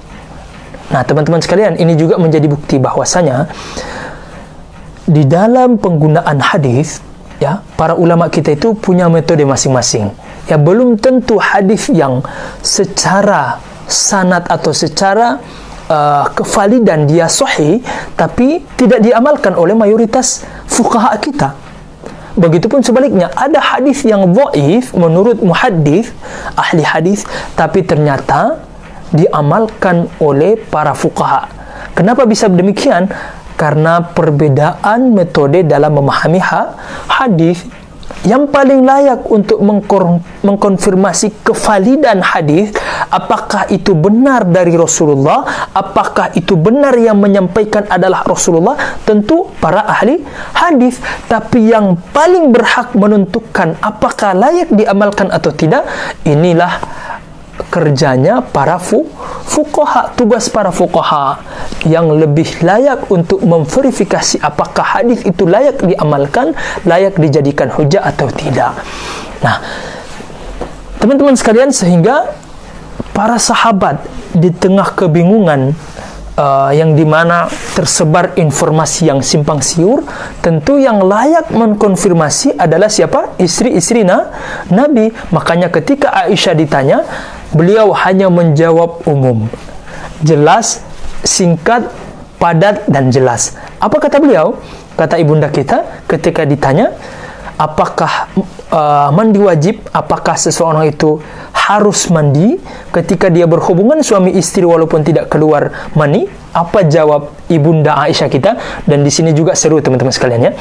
Nah, teman-teman sekalian, ini juga menjadi bukti bahwasanya di dalam penggunaan hadis, ya, para ulama kita itu punya metode masing-masing. Ya, belum tentu hadis yang secara sanad atau secara kevalidan dia sahih, tapi tidak diamalkan oleh mayoritas fuqaha kita. Begitupun sebaliknya, ada hadis yang dhaif menurut muhaddits, ahli hadis, tapi ternyata diamalkan oleh para fuqaha. Kenapa bisa demikian? Karena perbedaan metode dalam memahami hadis. Yang paling layak untuk mengkonfirmasi kevalidan hadis, apakah itu benar dari Rasulullah, apakah itu benar yang menyampaikan adalah Rasulullah, tentu para ahli hadis. Tapi yang paling berhak menentukan apakah layak diamalkan atau tidak, inilah kerjanya para fuqaha, tugas para fuqaha yang lebih layak untuk memverifikasi apakah hadis itu layak diamalkan, layak dijadikan hujah atau tidak. Nah, teman-teman sekalian, sehingga para sahabat di tengah kebingungan yang dimana tersebar informasi yang simpang siur, tentu yang layak mengkonfirmasi adalah siapa? Istri-istri Nabi. Makanya ketika Aisyah ditanya, beliau hanya menjawab umum, jelas, singkat, padat, dan jelas. Apa kata beliau? Kata ibunda kita ketika ditanya, apakah mandi wajib? Apakah seseorang itu harus mandi ketika dia berhubungan suami istri walaupun tidak keluar mani? Apa jawab ibunda Aisyah kita? Dan di sini juga seru teman-teman sekalian ya.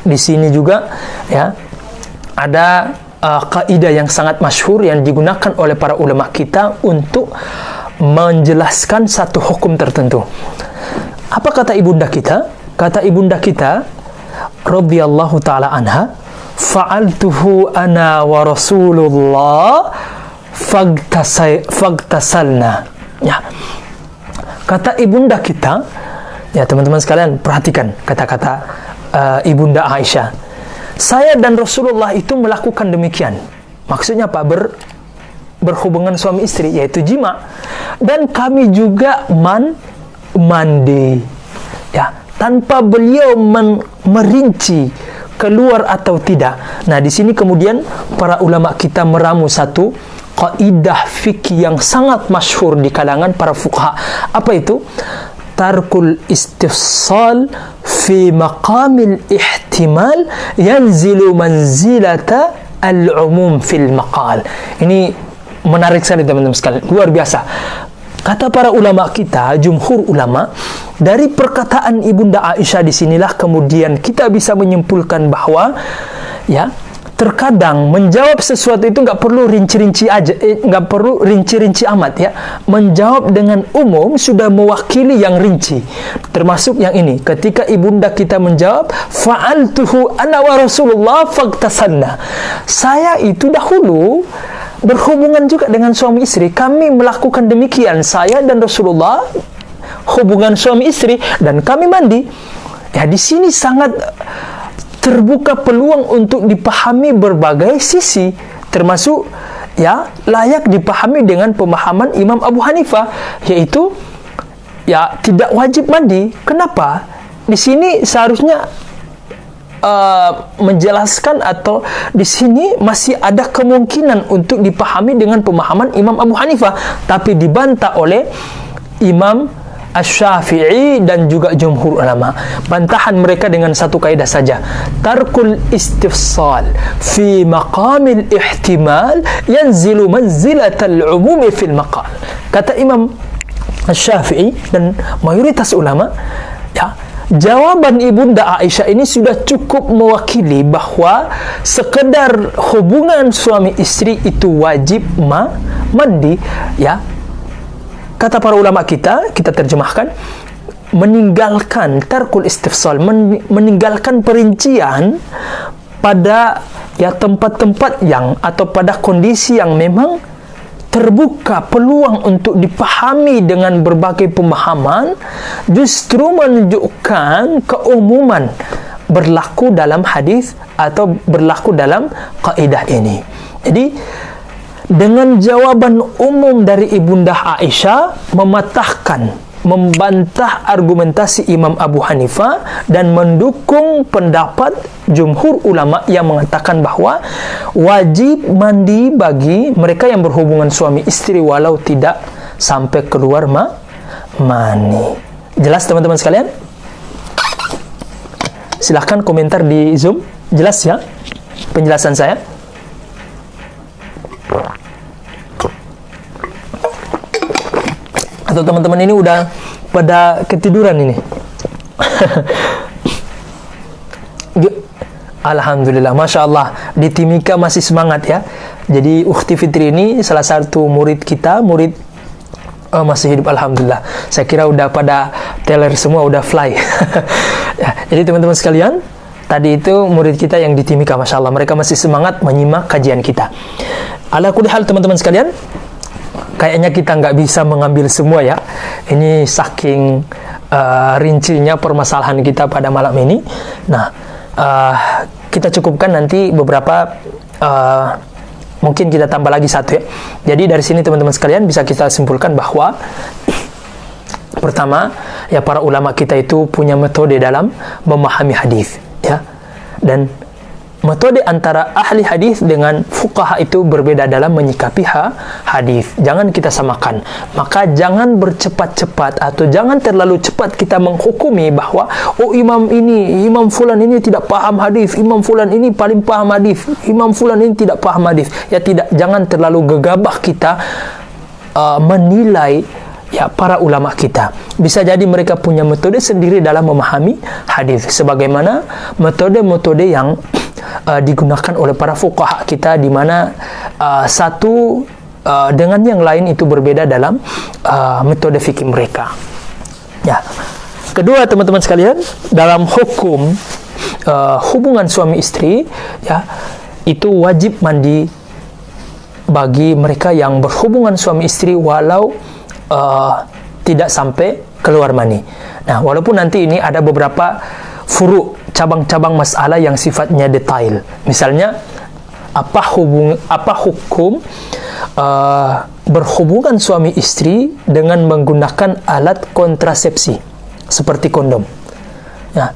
Di sini juga ya ada kaidah yang sangat masyhur yang digunakan oleh para ulama kita untuk menjelaskan satu hukum tertentu. Apa kata ibunda kita? Kata ibunda kita radhiyallahu taala anha, fa'altuhu ana wa Rasulullah fagtasalna. Ya. Kata ibunda kita, ya teman-teman sekalian perhatikan kata-kata ibunda Aisyah. Saya dan Rasulullah itu melakukan demikian. Maksudnya apa? Berhubungan suami istri, yaitu jima. Dan kami juga mandi. Ya, tanpa beliau merinci keluar atau tidak. Nah, di sini kemudian para ulama kita meramu satu kaidah fikih yang sangat masyhur di kalangan para fuqaha. Apa itu? Tarkul istifsal fi maqamil ihtimal yanzilu manzilata al-umum fil maqal. Ini menarik sekali teman-teman sekalian, luar biasa. Kata para ulama kita, jumhur ulama, dari perkataan ibunda Aisyah di sinilah kemudian kita bisa menyimpulkan bahwa ya, terkadang menjawab sesuatu itu nggak perlu rinci-rinci aja, nggak perlu rinci-rinci amat ya. Menjawab dengan umum sudah mewakili yang rinci. Termasuk yang ini, ketika ibunda kita menjawab, fa'altuhu ana wa Rasulullah fagtasalna. Saya itu dahulu berhubungan juga dengan suami istri, kami melakukan demikian, saya dan Rasulullah hubungan suami istri dan kami mandi. Ya, di sini sangat terbuka peluang untuk dipahami berbagai sisi, termasuk ya layak dipahami dengan pemahaman Imam Abu Hanifah, yaitu ya tidak wajib mandi. Kenapa? Di sini seharusnya menjelaskan atau di sini masih ada kemungkinan untuk dipahami dengan pemahaman Imam Abu Hanifah, tapi dibantah oleh Imam Asy-Syafi'i dan juga jumhur ulama. Bantahan mereka dengan satu kaidah saja, tarkul istifsal fi maqamil ihtimal yanzilu manzilatal umumi fil maqal. Kata Imam Asy-Syafi'i dan mayoritas ulama, ya, jawaban ibunda Aisyah ini sudah cukup mewakili bahwa sekedar hubungan suami istri itu wajib mandi, ya. Kata para ulama kita terjemahkan, meninggalkan tarkul istifsal, meninggalkan perincian pada ya tempat-tempat yang atau pada kondisi yang memang terbuka peluang untuk dipahami dengan berbagai pemahaman, justru menunjukkan keumuman berlaku dalam hadis atau berlaku dalam kaidah ini. Jadi dengan jawaban umum dari ibunda Aisyah membantah argumentasi Imam Abu Hanifah dan mendukung pendapat jumhur ulama yang mengatakan bahwa wajib mandi bagi mereka yang berhubungan suami istri walau tidak sampai keluar mani. Jelas teman-teman sekalian? Silahkan komentar di Zoom. Jelas ya penjelasan saya? Atau teman-teman ini udah pada ketiduran ini? Alhamdulillah, Masya Allah, di Timika masih semangat ya. Jadi Ukhti Fitri ini salah satu murid kita, masih hidup, Alhamdulillah. Saya kira udah pada teler semua, udah fly. Ya, jadi teman-teman sekalian, tadi itu murid kita yang di Timika, Masya Allah, mereka masih semangat menyimak kajian kita. Ala kulli hal teman-teman sekalian, kayaknya kita nggak bisa mengambil semua ya. Ini saking rincinya permasalahan kita pada malam ini. Nah, kita cukupkan nanti beberapa Mungkin kita tambah lagi satu ya. Jadi dari sini teman-teman sekalian bisa kita simpulkan bahwa pertama, ya para ulama kita itu punya metode dalam memahami hadis, ya. Dan metode antara ahli hadis dengan fuqaha itu berbeda dalam menyikapi hadis. Jangan kita samakan. Maka jangan bercepat-cepat atau jangan terlalu cepat kita menghukumi bahwa imam fulan ini tidak paham hadis, imam fulan ini paling paham hadis, imam fulan ini tidak paham hadis. Ya tidak, jangan terlalu gegabah kita menilai ya para ulama kita. Bisa jadi mereka punya metode sendiri dalam memahami hadis, sebagaimana metode-metode yang digunakan oleh para fuqaha kita, di mana satu dengan yang lain itu berbeda dalam metode fikih mereka. Ya. Kedua, teman-teman sekalian, dalam hukum hubungan suami istri, ya, itu wajib mandi bagi mereka yang berhubungan suami istri walau tidak sampai keluar mani. Nah, walaupun nanti ini ada beberapa furu, cabang-cabang masalah yang sifatnya detail. Misalnya, apa hukum berhubungan suami istri dengan menggunakan alat kontrasepsi seperti kondom? Ya,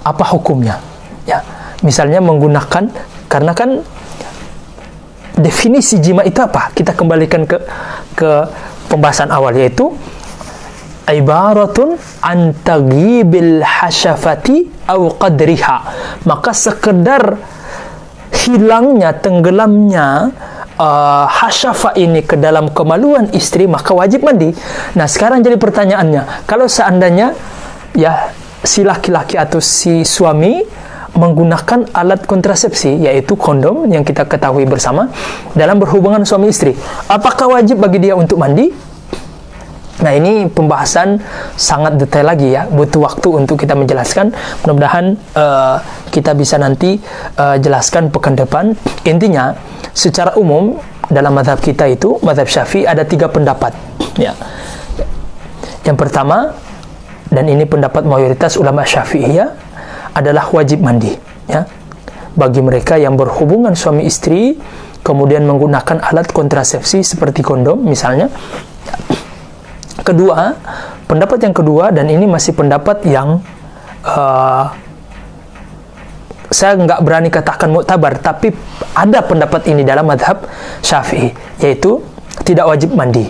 apa hukumnya? Ya, misalnya menggunakan, karena kan definisi jima itu apa? Kita kembalikan ke pembahasan awal, yaitu ibaratun an taghibil hasyafati aw qadriha. Maka sekedar hilangnya, tenggelamnya hasyafa ini ke dalam kemaluan istri, maka wajib mandi. Nah, sekarang jadi pertanyaannya, kalau seandainya ya si laki-laki atau si suami menggunakan alat kontrasepsi, yaitu kondom yang kita ketahui bersama, dalam berhubungan suami istri, apakah wajib bagi dia untuk mandi? Nah, ini pembahasan sangat detail lagi ya, butuh waktu untuk kita menjelaskan. Mudah-mudahan kita bisa nanti jelaskan pekan depan. Intinya, secara umum dalam mazhab kita itu, mazhab Syafi'i, ada 3 pendapat ya. Yang pertama, dan ini pendapat mayoritas ulama Syafi'iyah, adalah wajib mandi ya, bagi mereka yang berhubungan suami istri kemudian menggunakan alat kontrasepsi seperti kondom misalnya. Kedua, pendapat yang kedua, dan ini masih pendapat yang saya nggak berani katakan muktabar, tapi ada pendapat ini dalam mazhab Syafi'i, yaitu tidak wajib mandi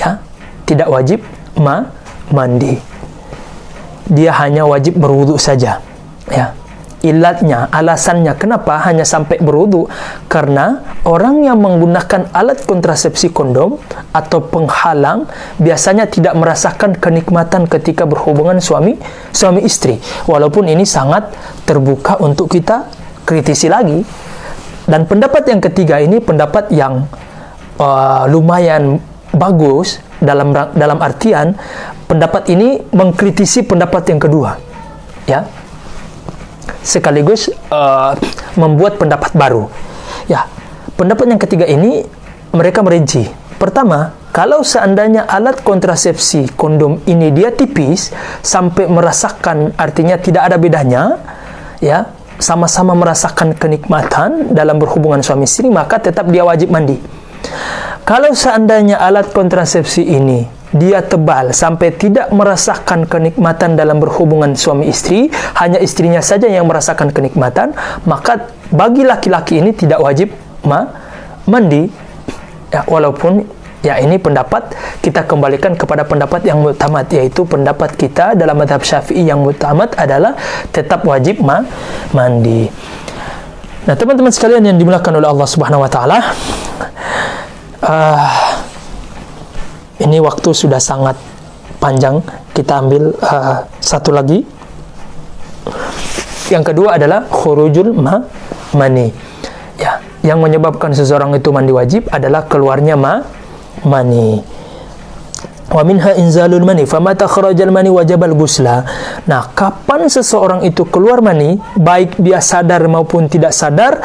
ya, tidak wajib mandi, dia hanya wajib berwudu saja ya. Ilatnya, alasannya kenapa hanya sampai berwudu, karena orang yang menggunakan alat kontrasepsi kondom atau penghalang biasanya tidak merasakan kenikmatan ketika berhubungan suami istri, walaupun ini sangat terbuka untuk kita kritisi lagi. Dan pendapat yang ketiga ini pendapat yang lumayan bagus dalam artian pendapat ini mengkritisi pendapat yang kedua ya, sekaligus membuat pendapat baru ya. Pendapat yang ketiga ini mereka merinci. Pertama, kalau seandainya alat kontrasepsi kondom ini dia tipis sampai merasakan, artinya tidak ada bedanya ya, sama-sama merasakan kenikmatan dalam berhubungan suami istri, maka tetap dia wajib mandi. Kalau seandainya alat kontrasepsi ini dia tebal sampai tidak merasakan kenikmatan dalam berhubungan suami istri, hanya istrinya saja yang merasakan kenikmatan, maka bagi laki-laki ini tidak wajib mandi ya. Walaupun ya ini pendapat, kita kembalikan kepada pendapat yang mu'tamad, yaitu pendapat kita dalam mazhab Syafi'i yang mu'tamad adalah tetap wajib mandi. Nah, teman-teman sekalian yang dimuliakan oleh Allah Subhanahu wa taala, ini waktu sudah sangat panjang, kita ambil satu lagi. Yang kedua adalah khurujul mani ya, yang menyebabkan seseorang itu mandi wajib adalah keluarnya mani. Wa minha inzalul mani famata kharajal mani wajabal ghusla. Nah, kapan seseorang itu keluar mani, baik dia sadar maupun tidak sadar,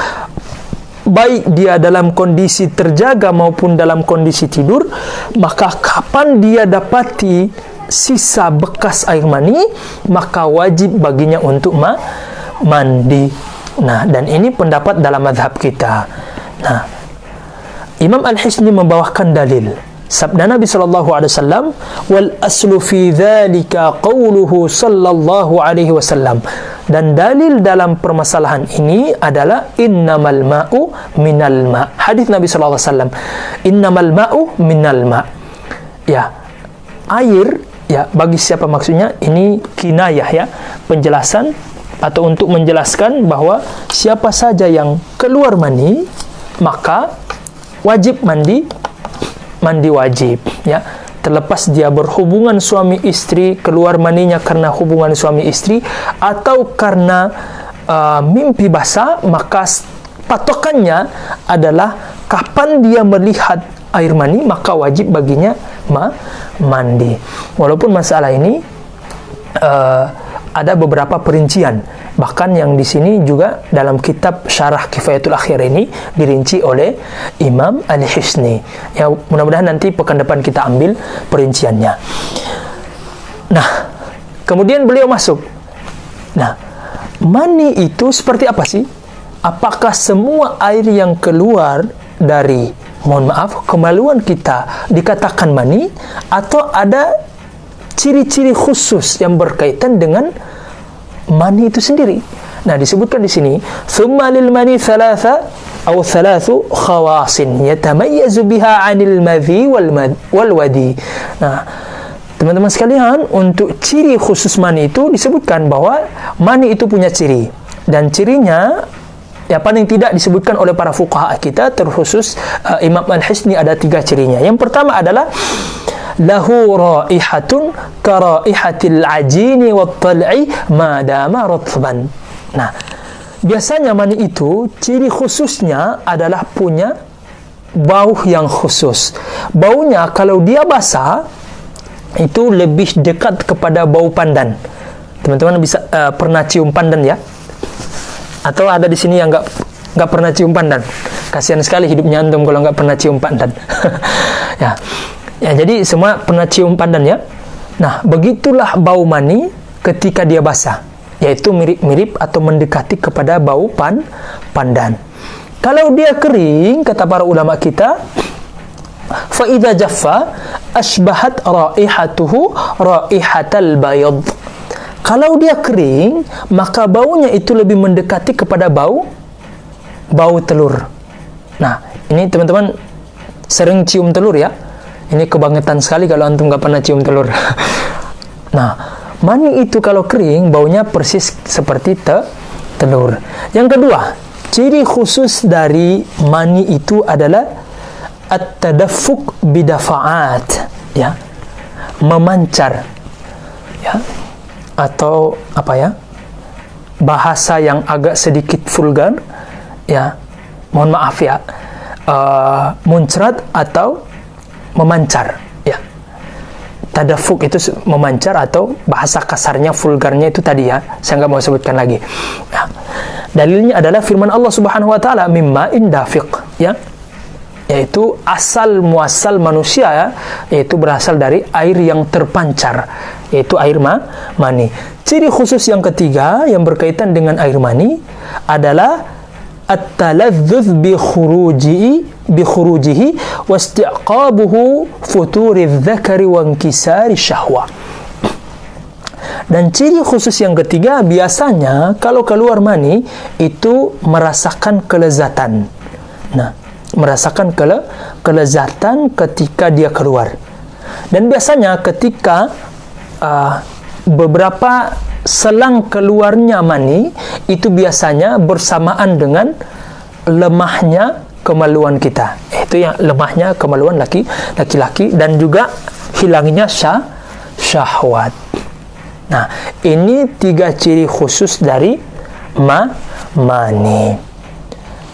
baik dia dalam kondisi terjaga maupun dalam kondisi tidur, maka kapan dia dapati sisa bekas air mani, maka wajib baginya untuk mandi Nah, dan ini pendapat dalam mazhab kita. Nah, Imam Al-Hisni membawakan dalil sabda Nabi sallallahu alaihi wasallam, wal aslu fi dzalika qauluhu sallallahu alaihi wasallam, dan dalil dalam permasalahan ini adalah innamal ma'u minal ma'. Hadis Nabi sallallahu alaihi wasallam, innamal ma'u minal ma'. Ya, air, ya, bagi siapa maksudnya, ini kinayah, ya, penjelasan atau untuk menjelaskan bahwa siapa saja yang keluar mani maka wajib mandi wajib, ya, terlepas dia berhubungan suami istri, keluar maninya karena hubungan suami istri atau karena mimpi basah, maka patokannya adalah kapan dia melihat air mani maka wajib baginya mandi. Walaupun masalah ini ada beberapa perincian, bahkan yang di sini juga dalam kitab Syarah Kifayatul Akhir ini dirinci oleh Imam Al-Hisni. Ya, mudah-mudahan nanti pekan depan kita ambil perinciannya. Nah, kemudian beliau masuk. Nah, mani itu seperti apa sih? Apakah semua air yang keluar dari, mohon maaf, kemaluan kita dikatakan mani, atau ada ciri-ciri khusus yang berkaitan dengan mani itu sendiri? Nah, disebutkan di sini, "Tsumma lil mani thalatha aw thalathu khawasin yatamayyazu biha 'anil madhi wal wadi." Nah, teman-teman sekalian, untuk ciri khusus mani itu disebutkan bahwa mani itu punya ciri, dan cirinya, ya, paling tidak disebutkan oleh para fuqaha kita, terkhusus Imam Al-Hisni, ada 3 cirinya. Yang pertama adalah lahu raihatun ka raihatil ajini wat tal'i ma dama ratban. Nah, biasanya mani itu ciri khususnya adalah punya bau yang khusus. Baunya kalau dia basah itu lebih dekat kepada bau pandan. Teman-teman bisa pernah cium pandan, ya? Atau ada di sini yang nggak pernah cium pandan? Kasihan sekali hidupnya antum kalau nggak pernah cium pandan. Ya, jadi semua pernah cium pandan, ya. Nah, begitulah bau mani ketika dia basah, yaitu mirip-mirip atau mendekati kepada bau pandan. Kalau dia kering, kata para ulama kita, fa idza jaffa asbahat raihatuhu raihatal bayad. Kalau dia kering, maka baunya itu lebih mendekati kepada bau telur. Nah, ini teman-teman sering cium telur, ya. Ini kebangetan sekali kalau antum nggak pernah cium telur. Nah, mani itu kalau kering, baunya persis seperti telur. Yang kedua, ciri khusus dari mani itu adalah at-tadaffuk bidafa'at, ya, memancar, ya, atau apa, ya, bahasa yang agak sedikit vulgar, ya, mohon maaf, ya, muncrat atau memancar, ya. Tadafuk itu memancar, atau bahasa kasarnya, vulgarnya itu tadi, ya, saya nggak mau sebutkan lagi. Nah, dalilnya adalah firman Allah Subhanahu wa taala, mimma indafiq, ya, yaitu asal muasal manusia, ya, yaitu berasal dari air yang terpancar, yaitu air mani. Ciri khusus yang ketiga yang berkaitan dengan air mani adalah at-taladzuz bi khurujihi wastiqabuhu futuri dzakari wa inkisari syahwa. Dan ciri khusus yang ketiga, biasanya kalau keluar mani itu merasakan kelezatan. Nah, merasakan kelezatan ketika dia keluar. Dan biasanya ketika beberapa selang keluarnya mani itu biasanya bersamaan dengan lemahnya kemaluan kita. Itu yang lemahnya kemaluan laki-laki, dan juga hilangnya syahwat. Nah, ini 3 ciri khusus dari mani.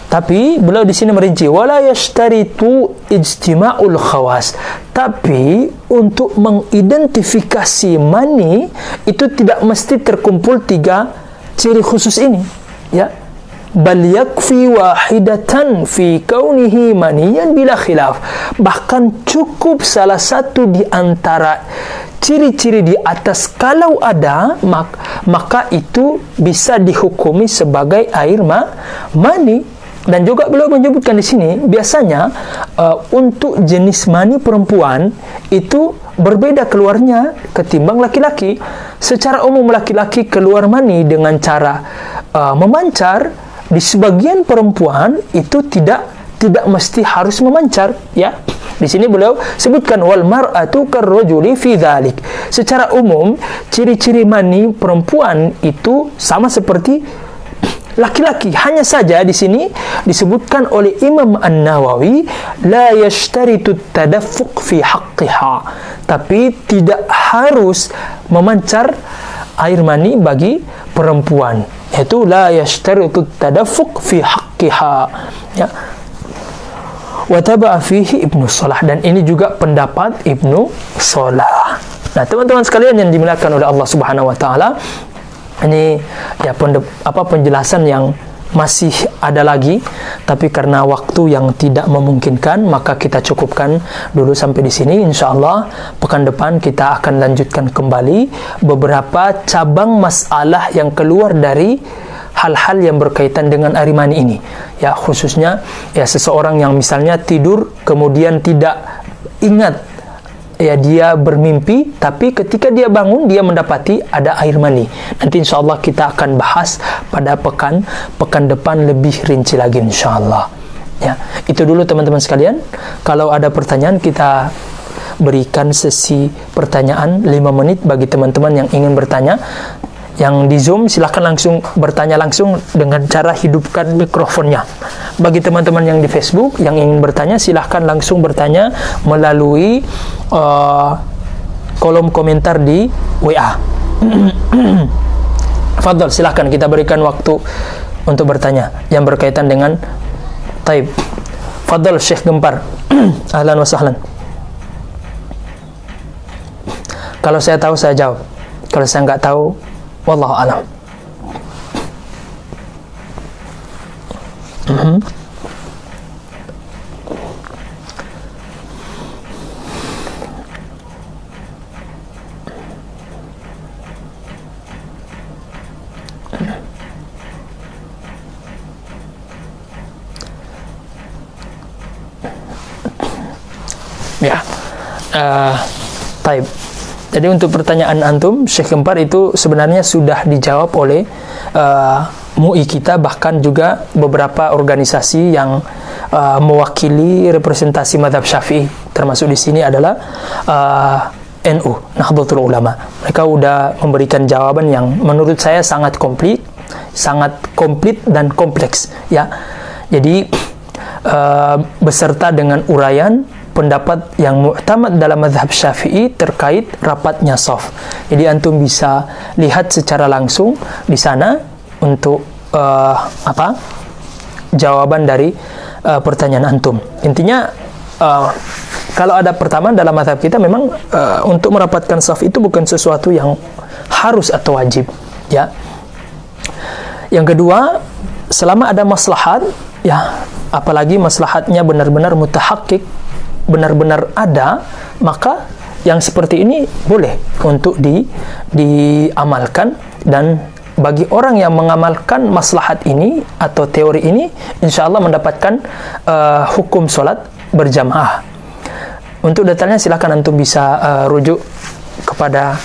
Tapi beliau di sini merinci, wala yashtaritu ijtima'ul khawas. Tapi untuk mengidentifikasi mani itu tidak mesti terkumpul 3 ciri khusus ini, ya. Bal yakfi wahidatan fi kaunihi maniyan bila khilaf. Bahkan cukup salah satu di antara ciri-ciri di atas kalau ada, maka itu bisa dihukumi sebagai air mani. Dan juga beliau menyebutkan di sini, biasanya untuk jenis mani perempuan itu berbeda keluarnya ketimbang laki-laki. Secara umum laki-laki keluar mani dengan cara memancar, di sebagian perempuan itu tidak mesti harus memancar, ya. Di sini beliau sebutkan wal mar'atu karrajuli fi dzalik. Secara umum ciri-ciri mani perempuan itu sama seperti laki-laki, hanya saja di sini disebutkan oleh Imam An-Nawawi la yashtaritu tadaffuq fi haqqiha, tapi tidak harus memancar air mani bagi perempuan, yaitu la yashtaritu tadaffuq fi haqqiha, ya. Wa taba'a fihi Ibnu Shalah, dan ini juga pendapat Ibnu Shalah. Nah, teman-teman sekalian yang dimuliakan oleh Allah Subhanahu wa taala, ini ya penjelasan yang masih ada lagi, tapi karena waktu yang tidak memungkinkan maka kita cukupkan dulu sampai di sini. Insyaallah pekan depan kita akan lanjutkan kembali beberapa cabang masalah yang keluar dari hal-hal yang berkaitan dengan air mani ini, ya, khususnya ya seseorang yang misalnya tidur kemudian tidak ingat, ya, dia bermimpi, tapi ketika dia bangun dia mendapati ada air mani. Nanti insyaallah kita akan bahas pada pekan depan lebih rinci lagi insyaallah, ya. Itu dulu teman-teman sekalian. Kalau ada pertanyaan, kita berikan sesi pertanyaan 5 menit bagi teman-teman yang ingin bertanya. Yang di Zoom silahkan langsung bertanya langsung dengan cara hidupkan mikrofonnya. Bagi teman-teman yang di Facebook yang ingin bertanya, silahkan langsung bertanya melalui kolom komentar di WA. Fadhal, silahkan kita berikan waktu untuk bertanya yang berkaitan dengan taib. Fadhal Syekh Gempar. Ahlan wa sahlan. Kalau saya tahu saya jawab. Kalau saya nggak tahu, wallahu alam. Ya, taib. Jadi untuk pertanyaan antum, Syekh Gempar, itu sebenarnya sudah dijawab oleh MUI kita, bahkan juga beberapa organisasi yang mewakili representasi mazhab Syafi'i, termasuk di sini adalah NU, Nahdlatul Ulama. Mereka sudah memberikan jawaban yang menurut saya sangat komplit dan kompleks, ya. Jadi beserta dengan uraian pendapat yang mu'tamad dalam mazhab Syafi'i terkait rapatnya shaf. Jadi antum bisa lihat secara langsung di sana untuk jawaban dari pertanyaan antum. Intinya kalau ada pertama dalam mazhab kita memang untuk merapatkan shaf itu bukan sesuatu yang harus atau wajib, ya. Yang kedua, selama ada maslahat, ya, apalagi maslahatnya benar-benar mutahakkik, benar-benar ada, maka yang seperti ini boleh untuk diamalkan. Dan bagi orang yang mengamalkan maslahat ini atau teori ini, insya Allah mendapatkan hukum sholat berjamaah. Untuk detailnya silakan antum bisa rujuk kepada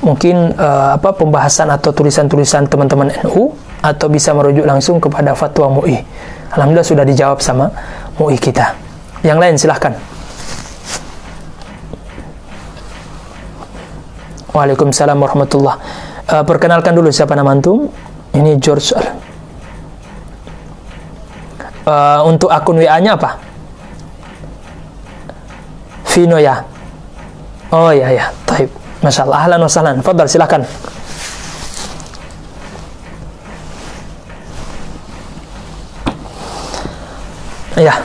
mungkin pembahasan atau tulisan-tulisan teman-teman NU, atau bisa merujuk langsung kepada fatwa MUI. Alhamdulillah sudah dijawab sama MUI kita. Yang lain silahkan. Waalaikumsalam warahmatullah. Perkenalkan dulu siapa nama antum. Ini George. Untuk akun WA-nya apa? Vino, ya. Oh ya ya, taib. Masya Allah, ahlan wa sahlan. Fadhal, silahkan. Ya.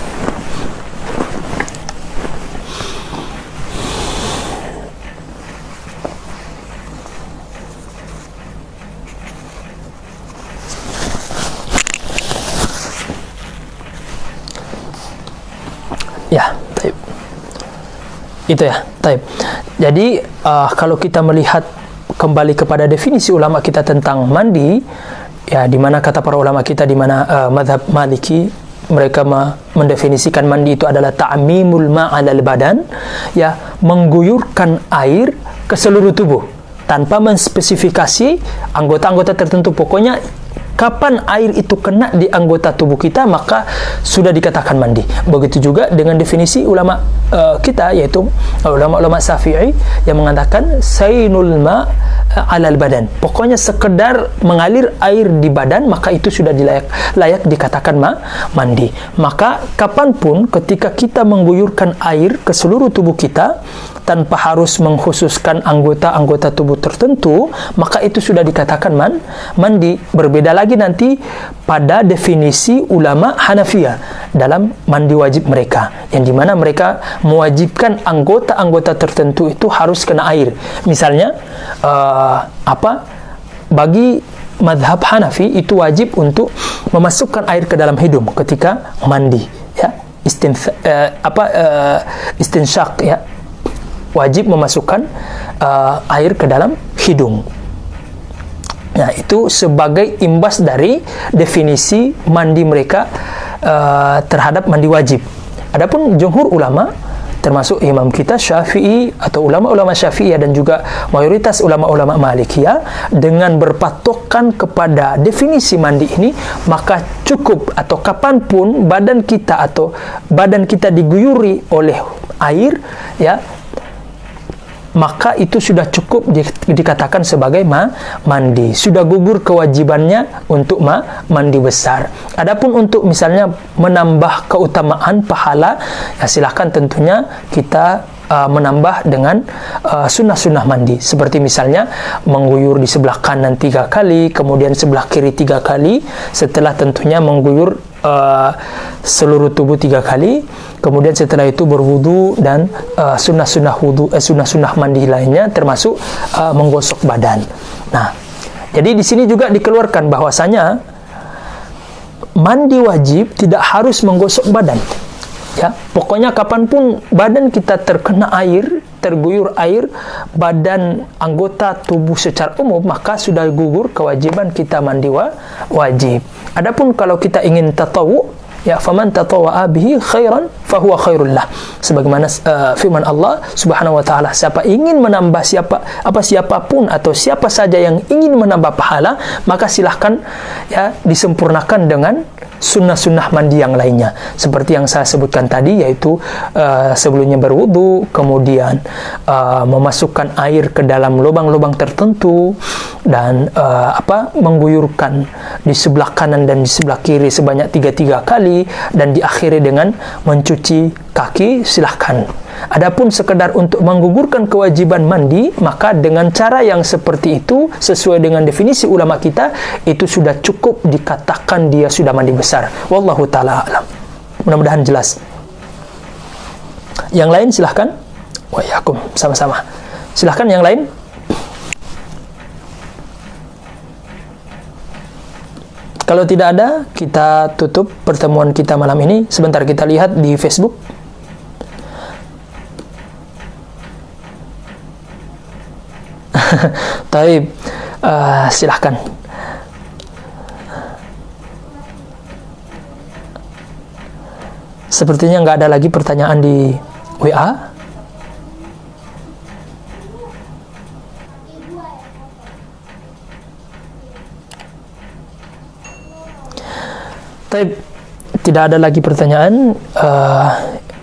Ya, taib. Itu ya. Taib. Jadi kalau kita melihat kembali kepada definisi ulama kita tentang mandi, ya di mana kata para ulama kita, di mana mazhab Maliki mereka mendefinisikan mandi itu adalah ta'mimul ma'alal badan, ya mengguyurkan air ke seluruh tubuh tanpa menspesifikasi anggota-anggota tertentu. Pokoknya kapan air itu kena di anggota tubuh kita maka sudah dikatakan mandi. Begitu juga dengan definisi ulama kita, yaitu ulama-ulama Syafi'i yang mengatakan sainul ma alal badan. Pokoknya sekedar mengalir air di badan maka itu sudah layak dikatakan mandi. Maka kapanpun ketika kita mengguyurkan air ke seluruh tubuh kita tanpa harus mengkhususkan anggota-anggota tubuh tertentu, maka itu sudah dikatakan mandi. Berbeda lagi nanti pada definisi ulama Hanafiyah dalam mandi wajib mereka, yang dimana mereka mewajibkan anggota-anggota tertentu itu harus kena air. Misalnya bagi mazhab Hanafi itu wajib untuk memasukkan air ke dalam hidung ketika mandi, ya, istinsyak, ya, wajib memasukkan air ke dalam hidung. Nah, itu sebagai imbas dari definisi mandi mereka terhadap mandi wajib. Adapun jumhur ulama, termasuk imam kita Syafi'i atau ulama-ulama Syafi'iyah dan juga mayoritas ulama-ulama Malikiyah, dengan berpatokan kepada definisi mandi ini, maka cukup atau kapanpun badan kita diguyuri oleh air, ya, maka itu sudah cukup dikatakan sebagai mandi. Sudah gugur kewajibannya untuk mandi besar. Adapun untuk misalnya menambah keutamaan pahala, ya silahkan tentunya kita menambah dengan sunnah-sunnah mandi. Seperti misalnya mengguyur di sebelah kanan 3 kali, kemudian sebelah kiri 3 kali, setelah tentunya mengguyur seluruh tubuh 3 kali, kemudian setelah itu berwudu dan sunnah-sunnah mandi lainnya, termasuk menggosok badan. Nah, jadi di sini juga dikeluarkan bahwasanya mandi wajib tidak harus menggosok badan. Ya, pokoknya kapanpun badan kita terkena air, terguyur air, badan anggota tubuh secara umum, maka sudah gugur kewajiban kita mandi wajib. Adapun kalau kita ingin tatawu, ya, faman tatawwa'a bihi khairan fahuwa khairul lah. Sebagaimana firman Allah Subhanahu wa taala, siapa ingin menambah siapapun atau siapa saja yang ingin menambah pahala, maka silahkan, ya, disempurnakan dengan sunnah-sunnah mandi yang lainnya, seperti yang saya sebutkan tadi, yaitu sebelumnya berwudu, kemudian memasukkan air ke dalam lubang-lubang tertentu, dan mengguyurkan di sebelah kanan dan di sebelah kiri sebanyak 3 kali, dan diakhiri dengan mencuci kaki, silahkan. Adapun sekedar untuk menggugurkan kewajiban mandi, maka dengan cara yang seperti itu, sesuai dengan definisi ulama kita, itu sudah cukup dikatakan dia sudah mandi besar. Wallahu ta'ala alam. Mudah-mudahan jelas. Yang lain silahkan. Wa'alaikum, sama-sama. Silahkan yang lain. Kalau tidak ada, kita tutup pertemuan kita malam ini. Sebentar kita lihat di Facebook. Taib, silahkan. Sepertinya nggak ada lagi pertanyaan di WA. Taib, tidak ada lagi pertanyaan.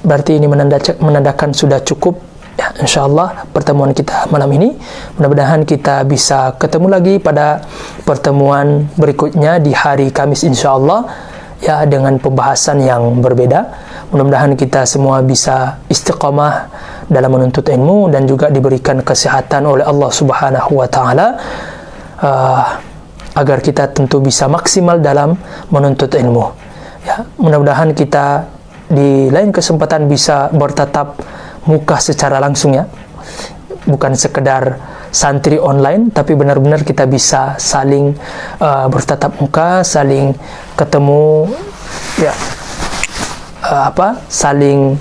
Berarti ini menandakan sudah cukup, ya, insyaallah pertemuan kita malam ini. Mudah-mudahan kita bisa ketemu lagi pada pertemuan berikutnya di hari Kamis insyaallah, ya, dengan pembahasan yang berbeda. Mudah-mudahan kita semua bisa istiqamah dalam menuntut ilmu dan juga diberikan kesehatan oleh Allah Subhanahu wa taala, agar kita tentu bisa maksimal dalam menuntut ilmu. Ya, mudah-mudahan kita di lain kesempatan bisa bertatap muka secara langsung, ya, bukan sekedar santri online, tapi benar-benar kita bisa saling bertatap muka, saling ketemu, ya, saling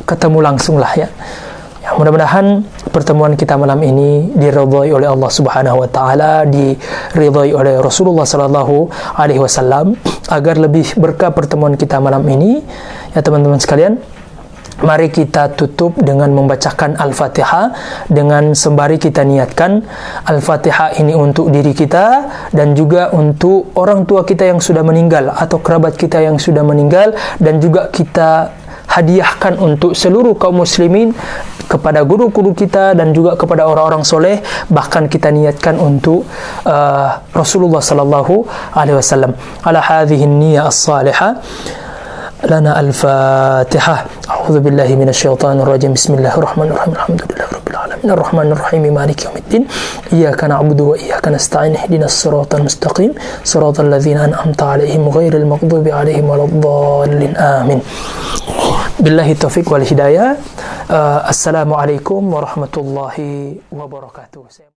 ketemu langsung lah ya. Ya, mudah-mudahan pertemuan kita malam ini diridhai oleh Allah Subhanahu wa taala, diridhai oleh Rasulullah sallallahu alaihi wasallam, agar lebih berkah pertemuan kita malam ini. Ya teman-teman sekalian, mari kita tutup dengan membacakan Al-Fatihah, dengan sembari kita niatkan Al-Fatihah ini untuk diri kita dan juga untuk orang tua kita yang sudah meninggal atau kerabat kita yang sudah meninggal, dan juga kita hadiahkan untuk seluruh kaum muslimin, kepada guru-guru kita dan juga kepada orang-orang soleh. Bahkan kita niatkan untuk Rasulullah sallallahu alaihi wasallam. Ala hadhihi an-niyyah as-salihah lana al-Fatihah. A'udzu billahi minasyaitonir rajim. Bismillahirrahmanirrahim. Alhamdulillahirabbil alamin. Arrahmanir rahim. Maliki yaumiddin. Iyyaka na'budu wa iyyaka nasta'in. Ihdinas siratal mustaqim. Siratal ladzina an'amta 'alaihim ghairil maghdubi 'alaihim waladdallin. Amin. Billahi taufiq wal hidayah. Assalamualaikum warahmatullahi wabarakatuh.